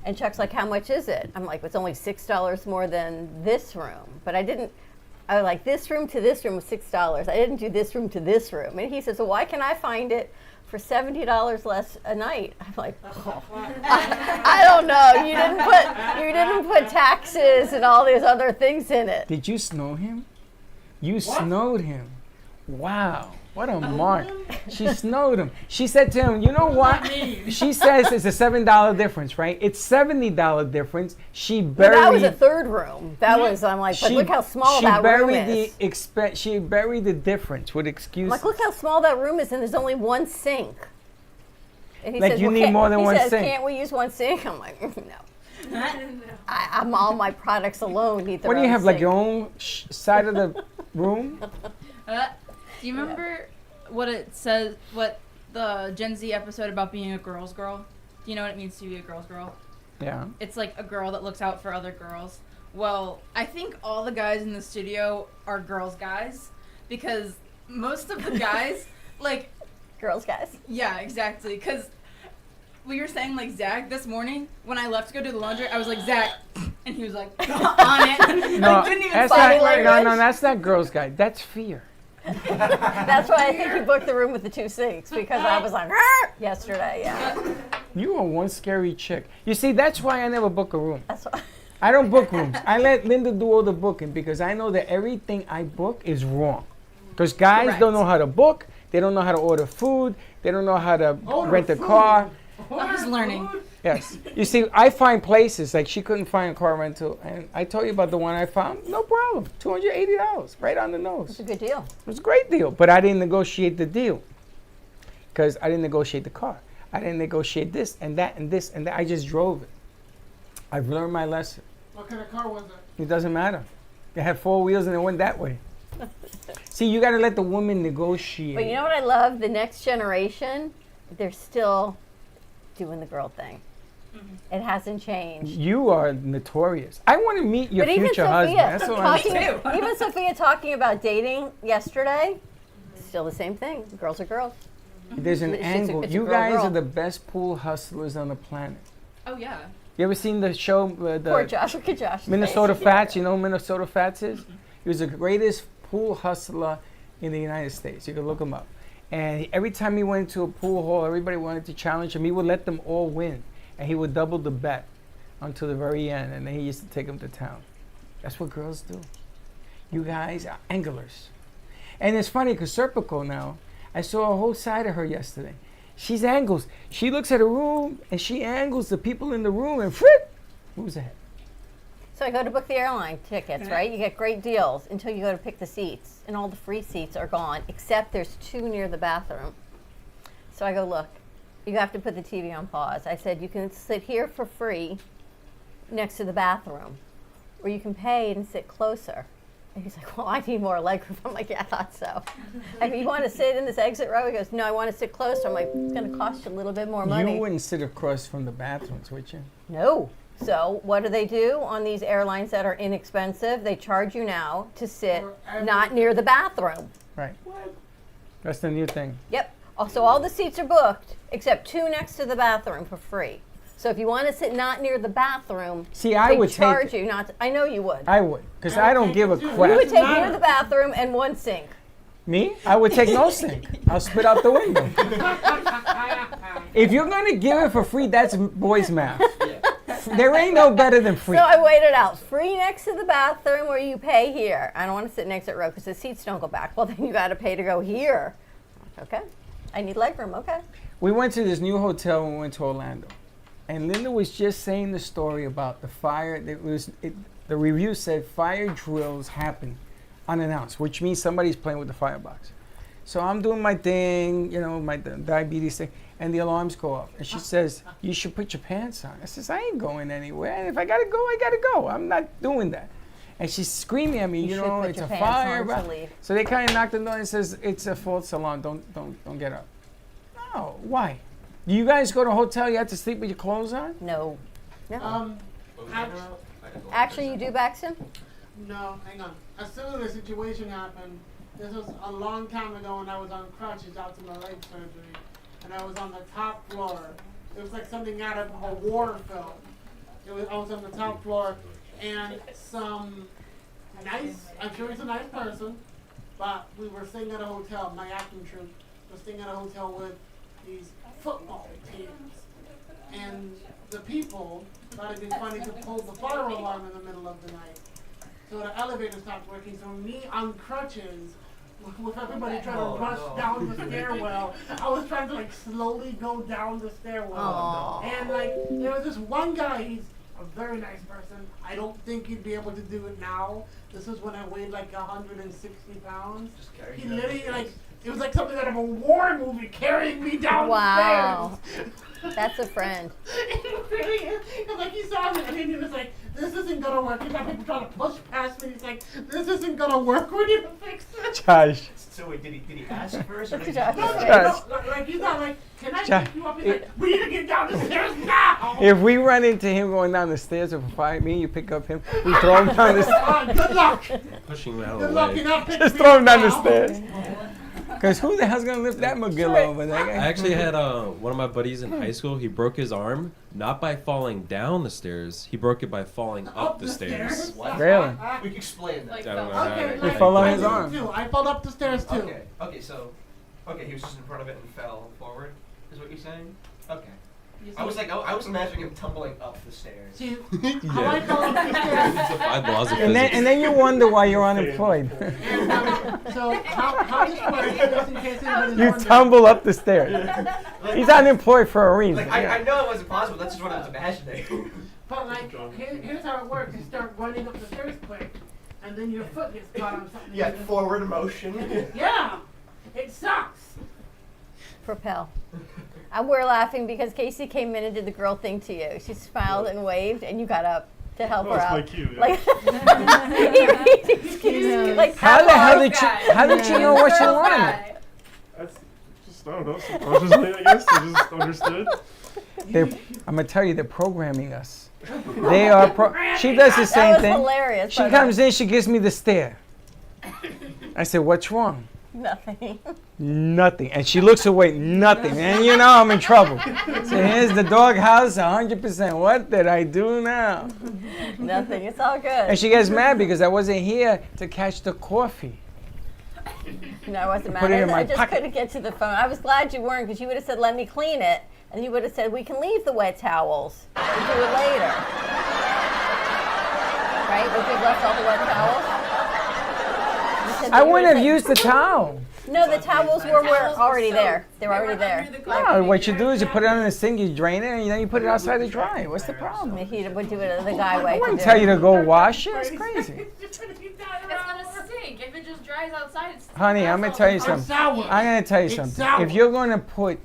And Chuck's like, how much is it? I'm like, it's only $6 more than this room. But I was like, this room to this room was $6. I didn't do this room to this room. And he says, well, why can I find it for $70 less a night? I'm like, oh. I don't know. You didn't put taxes and all these other things in it. Did you snow him? You snowed him. Wow. What a mark. She snowed him. She said to him, you know what? She says it's a $7 difference, right? It's $70 difference. She buried. But that was a third room. That was, I'm like, but look how small that room is. She buried the difference with excuses. I'm like, look how small that room is, and there's only one sink. And he Like, says, you well, need more than one He says, sink. can't we use one sink? I'm like, no. I'm all my products alone need their What do you own have, like sink. your own side of the room? Do you remember what it says? What the Gen Z episode about being a girl's girl? Do you know what it means to be a girl's girl? Yeah. It's like a girl that looks out for other girls. Well, I think all the guys in the studio are girls' guys because most of the guys, like, girls' guys. Yeah, exactly. Because we were saying, like, Zach, this morning when I left to go do the laundry, I was like, Zach, and he was like on it. No, I couldn't even that's find not, no, that's not girls' guy. That's fear. That's why I think he booked the room with the two sinks, because I was like, "Arr!" yesterday, yeah. You are one scary chick. You see, that's why I never book a room. That's why. I don't book rooms. I let Linda do all the booking because I know that everything I book is wrong. Because guys Correct. don't know how to book. They don't know how to order food. They don't know how to rent a car. I was learning. Yes. You see, I find places, like she couldn't find a car rental. And I told you about the one I found. No problem. $280. Right on the nose. It's a good deal. It was a great deal. But I didn't negotiate the deal. Because I didn't negotiate the car. I didn't negotiate this and that and this and that. I just drove it. I've learned my lesson. What kind of car was it? It doesn't matter. It had 4 wheels and it went that way. See, you got to let the woman negotiate. But you know what I love? The next generation, they're still doing the girl thing. It hasn't changed. You are notorious. I want to meet your But even future husband. That's all I'm saying. even Sophia talking about dating yesterday, still the same thing. Girls are girls. There's an It's just a- angle. it's a You girl, guys girl. are the best pool hustlers on the planet. Oh yeah. You ever seen the show, Poor the Josh. Look at Josh. Minnesota Fats? You know who Minnesota Fats is? He was the greatest pool hustler in the United States. You can look him up. And every time he went to a pool hall, everybody wanted to challenge him. He would let them all win. And he would double the bet until the very end. And then he used to take them to town. That's what girls do. You guys are anglers. And it's funny because Serpico now, I saw a whole side of her yesterday. She's angles. She looks at a room and she angles the people in the room and frick, moves ahead. So I go to book the airline tickets, right? You get great deals until you go to pick the seats, and all the free seats are gone, except there's 2 near the bathroom. So I go, look, you have to put the TV on pause. I said, you can sit here for free next to the bathroom, or you can pay and sit closer. And he's like, well, I need more leg room. I'm like, yeah, I thought so. I mean, you want to sit in this exit row? He goes, no, I want to sit closer. I'm like, it's going to cost you a little bit more money. You wouldn't sit across from the bathrooms, would you? No. So what do they do on these airlines that are inexpensive? They charge you now to sit not near the bathroom. Right. That's the new thing. Yep. So all the seats are booked except 2 next to the bathroom for free. So if you want to sit not near the bathroom, See, I they would take charge it. you not to, I know you would. I would, because I don't give a You crap. would take near the bathroom and 1 sink. Me? I would take no sink. I'll spit out the window. If you're going to give it for free, that's boys' math. There ain't no better than free. So I waited out. Free next to the bathroom where you pay here. I don't want to sit next to the row because the seats don't go back. Well, then you got to pay to go here. Okay. I need legroom. Okay. We went to this new hotel when we went to Orlando. And Linda was just saying the story about the fire. The review said fire drills happen unannounced, which means somebody's playing with the firebox. So I'm doing my thing, you know, my diabetes thing, and the alarms go off. And she says, you should put your pants on. I says, I ain't going anywhere. And if I got to go, I got to go. I'm not doing that. And she's screaming at me, you know, it's a fire. So they kind of knocked on the door and says, it's a false alarm. Don't get up. No, why? Do you guys go to a hotel, you have to sleep with your clothes on? No. No. Actually, you do, Baxton? No, hang on. A similar situation happened. This was a long time ago when I was on crutches after my leg surgery, and I was on the top floor. It was like something out of a war film. I was on the top floor, and some I'm sure he's a nice person, but we were staying at a hotel, my acting troupe was staying at a hotel with these football teams. And the people thought it'd be funny to pull the fire alarm in the middle of the night. So the elevator stopped working, so me on crutches, with everybody trying to rush down the stairwell, I was trying to like slowly go down the stairwell. And like, there was this one guy, he's a very nice person. I don't think he'd be able to do it now. This was when I weighed like 160 pounds. He literally like, it was like something out of a war movie carrying me down Wow. the stairs. That's a friend. It really is. Because like he saw me and he was like, this isn't gonna work. He got people trying to push past me. He's like, this isn't gonna work. We need to fix it. Josh. So wait, did he ask first? Or did he No, like he's not like, can I pick you up? He's like, we need to get down the stairs now. If we run into him going down the stairs with a fire, me and you pick up him, we throw him down the stairs. Good luck. Pushing him out of Good the luck. way. You're not picking Just me throw him up down the now. stairs. Because who the hell's going to lift that McGill over there? I actually had one of my buddies in high school. He broke his arm not by falling down the stairs. He broke it by falling up the stairs. What? Really? We can explain that. I don't know how. Okay, He fell on I his did arm. too. I fell up the stairs too. Okay, so he was just in front of it and fell forward, is what you're saying? Okay. I was imagining him tumbling up the stairs. See, how I fell up the stairs. Defied laws of And physics. then you wonder why you're unemployed. And, so how this works, just in case anybody's You wondering. tumble up the stairs. He's unemployed for a reason. Like, I know it wasn't possible, that's just what I was imagining. But like, here's how it works. You start running up the stairs quick, and then your foot gets caught on something. Yeah, forward motion. Yeah, it sucks. Propel. We're laughing because Casey came in and did the girl thing to you. She smiled and waved, and you got up to help her out. That's my cue. Yeah. Like, excuse me. Like, How the hell did you know what she wanted? That's I don't know, subconsciously, I guess. They just understood. I'm gonna tell you, they're programming us. They are. She does the same was thing. hilarious, She by the comes in, she gives me the stare. I said, "What's wrong?" Nothing. Nothing. And she looks away. Nothing. And you know I'm in trouble. So here's the doghouse, 100%. What did I do now? Nothing. It's all good. And she gets mad because I wasn't here to catch the coffee. No, I wasn't mad. Put it in I my just pocket. couldn't get to the phone. I was glad you weren't, because you would have said, "Let me clean it," and you would have said, "We can leave the wet towels and do it later." Right? Would you have left all the wet towels? You said I that you wouldn't have said- used the towel. No, the towels were already there. They were already there. No, what you do is you put it under the sink, you drain it, and then you put it outside to dry. What's the problem? He would do it the guy way. I wouldn't tell you to go wash it. It's crazy. It's gonna stink. If it just dries outside, it's Honey, I'm going to tell you something. sour. I'm going to tell you It's something. sour. If you're going to put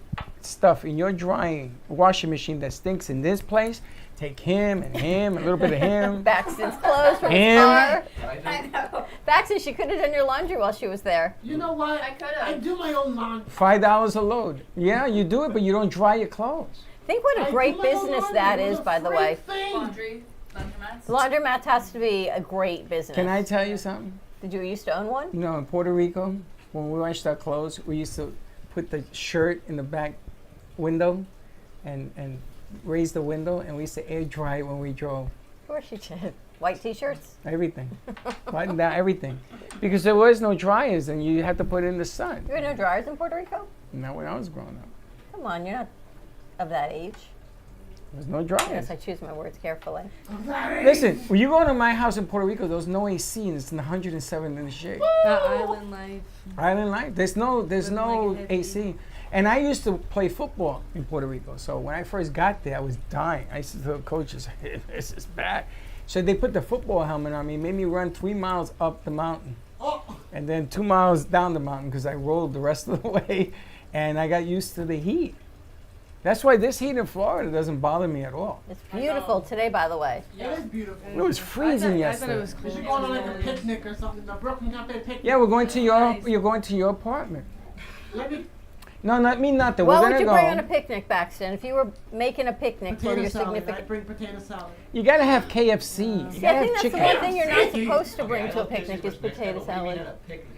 stuff in your drying washing machine that stinks in this place, take him and him, a little bit of him. Baxton's clothes from his Him. car. I know. Baxton, she could have done your laundry while she was there. You know what? I could've. I do my own laundry. $5 a load. Yeah, you do it, but you don't dry your clothes. Think what I a do great my own business laundry. that It was is, a by the free way. thing. laundry, laundromats. Laundromats has to be a great business. Can I tell you something? Did you used to own one? You know, in Puerto Rico, when we washed our clothes, we used to put the shirt in the back window and raise the window, and we used to air dry it when we drove. Of course you did. White t-shirts? Everything. Button down, everything. Because there was no dryers, and you had to put it in the sun. You had no dryers in Puerto Rico? Not when I was growing up. Come on, you're not of that age. There was no dryers. Yes, I choose my words carefully. Listen, when you go to my house in Puerto Rico, there's no AC, and it's in 107 in the shade. Island life. Island life. There's no Living like a hippie. AC. And I used to play football in Puerto Rico. So when I first got there, I was dying. I used to tell the coaches, "This is bad." So they put the football helmet on me, made me run 3 miles up the mountain, and then 2 miles down the mountain because I rolled the rest of the way, and I got used to the heat. That's why this heat in Florida doesn't bother me at all. It's beautiful today, by the way. It is beautiful. It was freezing I thought yesterday. it was We cool. should go on like a picnic or something. The Brooklyn Cafe picnic. Yeah, we're going to you're going to your apartment. Let me No, not me, nothing. What We're would gonna you go. bring on a picnic, Baxton? If you were making a picnic for potato your salad. I significant... bring potato salad. You gotta have KFC. You See, gotta I think have that's chicken. the one thing you're not supposed to bring Okay, I to a love Disney picnic is Christmas Day, potato but what do you mean salad. at a picnic?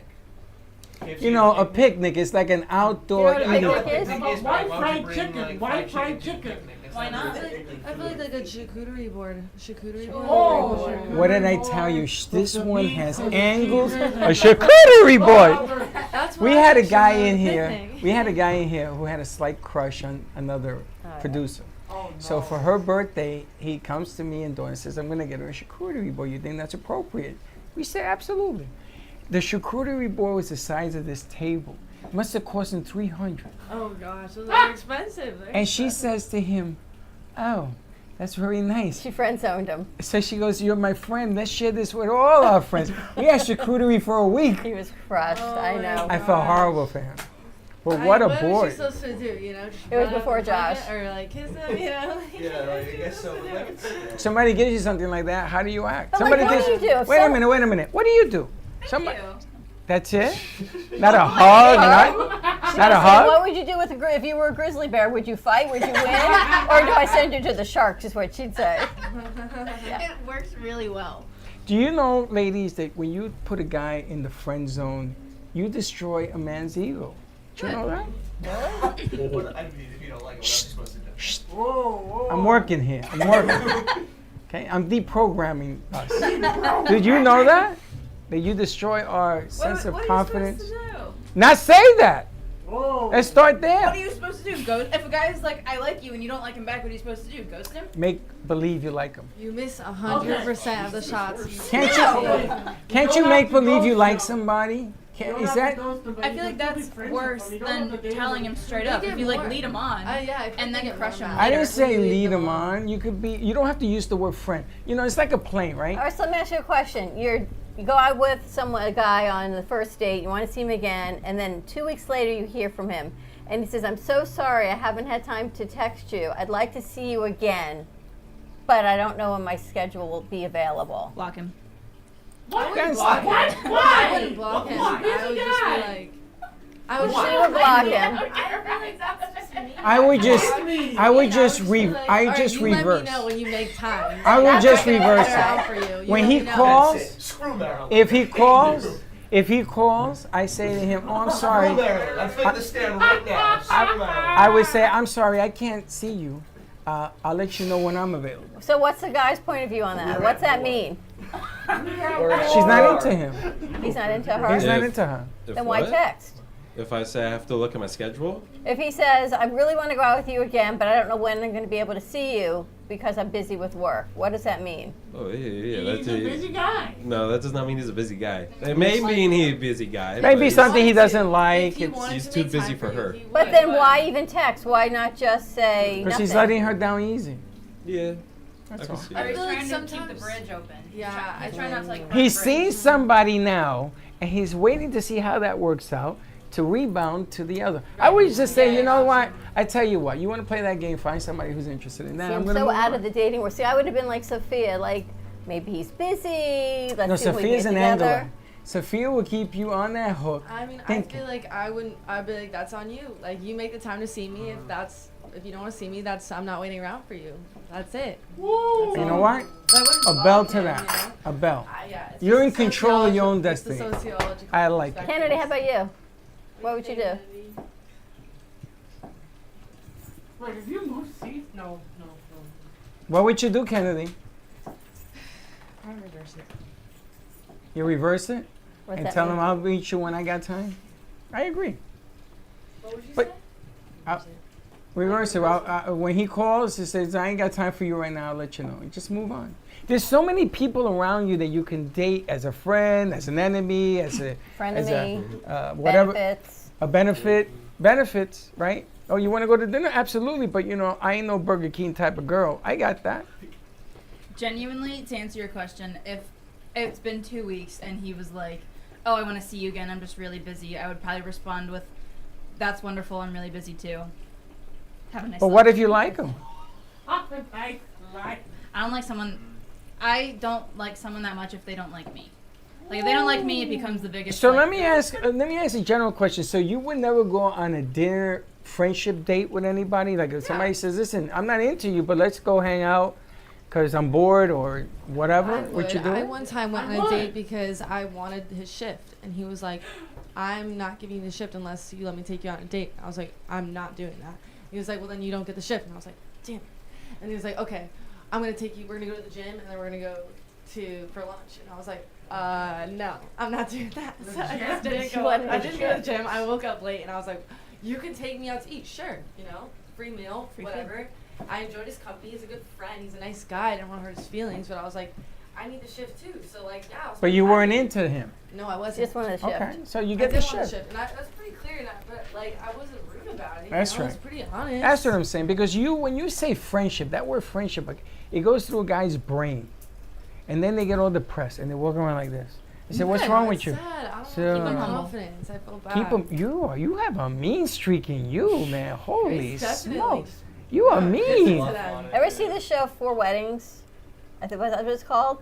KFC You know, is a picnic is like an outdoor You know what a eating. picnic is? How about Yes, but white why would you fried bring, chicken? like, White fried to a chicken. picnic? That's Why not? I feel like a charcuterie board. Charcuterie board. Oh, What did I tell you? This one has angles. A charcuterie board. That's We what had I a guy should in have here. picnic. We had a guy in here who had a slight crush on another yeah. producer. Oh, no. So for her birthday, he comes to me and Dawn says, "I'm gonna get her a charcuterie board. You think that's appropriate?" We said, "Absolutely." The charcuterie board was the size of this table. Must have cost him $300. Oh gosh, those are expensive. They're And she expensive. says to him, "Oh, that's very nice." She friend-zoned him. So she goes, "You're my friend. Let's share this with all our friends." We had charcuterie for a week. He was crushed, I know. I felt horrible for him. But what a What was boy. she supposed to do? You know, just It was run up before and hug Josh. it or like kiss him. You know. Yeah, like, I guess so. Like, it's- Somebody gives you something like that, how do you act? But, like, Somebody what gives do you do? If Wait a some- minute, wait a minute. What do you do? Somebody. You. That's it? Not a hug, not a So hug? what would you do with if you were a grizzly bear? Would you fight? Would you win? Or do I send you to the sharks, is what she'd say. It works really well. Do you know, ladies, that when you put a guy in the friend zone, you destroy a man's ego? Do you know that? What, I mean, if you don't like it, what am I supposed to do? Whoa, whoa. I'm working here. I'm working. Okay, I'm deprogramming us. Did you know that? That you destroy our sense of what confidence? Are you supposed to do? Not say that. Whoa. Let's start there. What are you supposed to do? Ghost? If a guy's like, I like you, and you don't like him back, what are you supposed to do? Ghost him? Make believe you like him. You miss 100% of the shots. Can't you make believe you like somebody? Is that? I feel like that's worse than telling him straight up. If you like lead him on, and then crush him. I didn't later. say lead him on. You could be. You don't have to use the word friend. You know, it's like a plane, right? All right, so let me ask you a question. You go out with a guy on the first date, you want to see him again, and then 2 weeks later you hear from him, and he says, "I'm so sorry, I haven't had time to text you. I'd like to see you again, but I don't know when my schedule will be available." Block him. What? Guys, Why? I wouldn't block him. Why? I would just be like, I would She would block him. I would just Alright, you reverse. Let me know when you make time. I would just reverse Around for it. you. You When let he me know. calls, Screw Maryland. if he calls, I say to him, "Oh, I'm Screw sorry." Maryland. I'm filling the stand right now. Screw Maryland. I would say, "I'm sorry, I can't see you. I'll let you know when I'm available." So what's the guy's point of view on that? What's that mean? She's not into him. He's not into her? He's not into her. If Then why what? text? If I say I have to look at my schedule, If he says, I really want to go out with you again, but I don't know when I'm going to be able to see you because I'm busy with work, what does that mean? oh yeah, He's a busy guy. No, that does not mean he's a busy guy. It may mean he's a busy guy. Maybe but something he doesn't like. If he wanted he's to too make busy time for you, her. he But would, then why even text? Why not just say Because nothing? he's letting her down easy. Yeah. That's I can all. see Or that. he's feel like trying to keep the sometimes- bridge open. Yeah, I try not to like. He's burn bridges. seen somebody now, and he's waiting to see how that works out to rebound to the other. I would just say, you know what? I tell you what, you want to play that game, find somebody who's interested in that. See, I'm gonna so move out on. of the dating world. See, I would have been like Sophia, like maybe he's busy. Let's No, see if we can Sophia's get an together. angler. Sophia will keep you on that hook. I mean, I thinking. feel like I'd be like, that's on you. Like, you make the time to see me. If you don't want to see me, I'm not waiting around for you. That's it. You know what? But I wouldn't A block bell to him, that. you know? A bell. Yeah, it's You're in just the control of your own sociological- it's the destiny. sociological I like it. perspective. Kennedy, how about you? What would you do? Wait, if you move seats? No. What would you do, Kennedy? I reverse it. You reverse it What's and that tell mean? him I'll meet you when I got time? I agree. What would you But- say? Reverse it. When he calls, he says, I ain't got time for you right now. I'll let you know. And just move on. There's so many people around you that you can date as a friend, as an enemy, as a Frenemy, whatever. benefits. A benefit. Benefits, right? Oh, you want to go to dinner? Absolutely. But, I ain't no Burger King type of girl. I got that. Genuinely, to answer your question, if it's been 2 weeks and he was like, oh, I want to see you again, I'm just really busy, I would probably respond with, that's wonderful, I'm really busy too. Have a nice But lunch. what if you like him? I don't like someone that much if they don't like me. Like, if they don't like me, it becomes the biggest. So like, let me ask a general question. So you would never go on a dinner friendship date with anybody? Like if somebody says, listen, I'm not into you, but let's go hang out because I'm bored or whatever. What you do? I one time went on a date because I wanted his shift, and he was like, I'm not giving you the shift unless you let me take you on a date. I was like, I'm not doing that. He was like, well, then you don't get the shift. And I was like, damn it. And he was like, okay, I'm going to take you, we're going to go to the gym, and then we're going to go for lunch. And I was like, no, I'm not doing that. So I just didn't go. I didn't go to the gym. I woke up late, and I was like, you can take me out to eat. Sure, free meal, whatever. I enjoyed his company. He's a good friend. He's a nice guy. I didn't want to hurt his feelings, but I was like, I need the shift too. So like, yeah. I was But you weren't into him. No, I wasn't. Just wanted a shift. Okay, so you I get the did want a shift. and that's pretty clear. But like, I wasn't rude about it. That's I was right. pretty honest. That's what I'm saying. Because when you say friendship, that word friendship, like, it goes through a guy's brain. And then they get all depressed and they walk around like this. They say, what's Yeah, wrong it's with you? sad. I don't So- keep my confidence. I feel bad. Keep them. You have a mean streak in you, man. Holy Definitely. smokes. You are mean. Ever see the show Four Weddings? I think that's what it's called.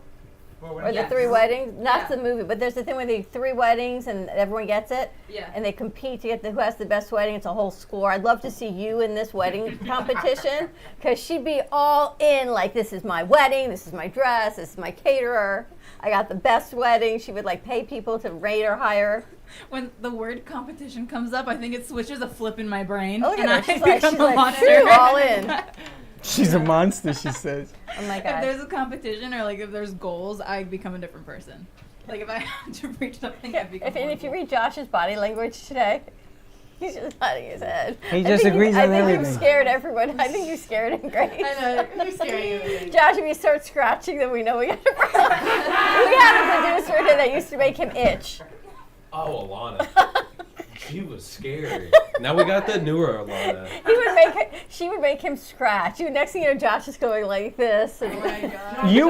Or the Yes. Three Weddings? Not Yeah. the movie, but there's the thing where the 3 weddings and everyone gets it. Yeah. And they compete to get who has the best wedding. It's a whole score. I'd love to see you in this wedding competition because she'd be all in. Like, this is my wedding. This is my dress. This is my caterer. I got the best wedding. She would like pay people to rate or hire. When the word competition comes up, I think it switches a flip in my brain. Look and at her. I She's like, become a monster. phew, all in. She's a monster, she says. Oh my If God. there's a competition or like if there's goals, I become a different person. Like if I have to reach something, I become. If you read Josh's body language today, he's just nodding his head. He just agrees on I think everything. you scared everyone. I think you scared him great. I know. You're scaring me. Josh, if you start scratching, then we know we got a problem. We had a producer here that used to make him itch. Oh, Alana. She was scary. Now we got the newer Alana. She would make him scratch. Next thing you know, Josh is going like this. And Oh my God. You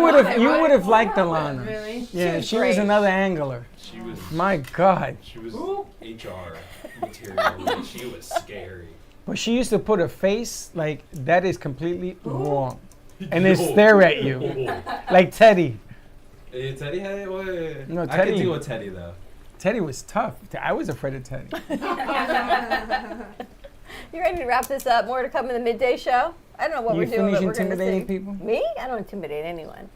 would have liked Alana. Really? Yeah, was she was great. another angler. She was. My God. She was HR material. She was scary. But she used to put a face like that is completely wrong. And then stare at you. Like Teddy. Teddy had it? Wait. No, I Teddy- can deal with Teddy though. Teddy was tough. I was afraid of Teddy. You ready to wrap this up? More to come in the midday show? I don't know what You we're doing, but finish we're going to intimidating sing. people? Me? I don't intimidate anyone.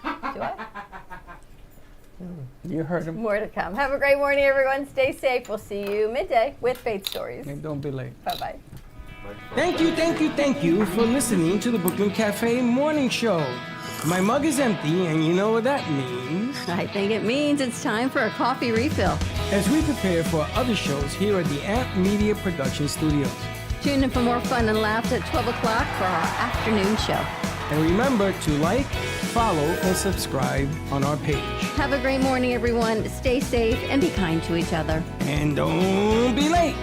Do I? You heard him. More to come. Have a great morning, everyone. Stay safe. We'll see you midday with Faith Stories. And don't be late. Bye-bye. Thank you for listening to the Brooklyn Cafe Morning Show. My mug is empty, and you know what that means. I think it means it's time for a coffee refill. As we prepare for other shows here at the Amp Media Production Studios. Tune in for more fun and laughs at 12 o'clock for our afternoon show. And remember to like, follow, and subscribe on our page. Have a great morning, everyone. Stay safe and be kind to each other. And don't be late.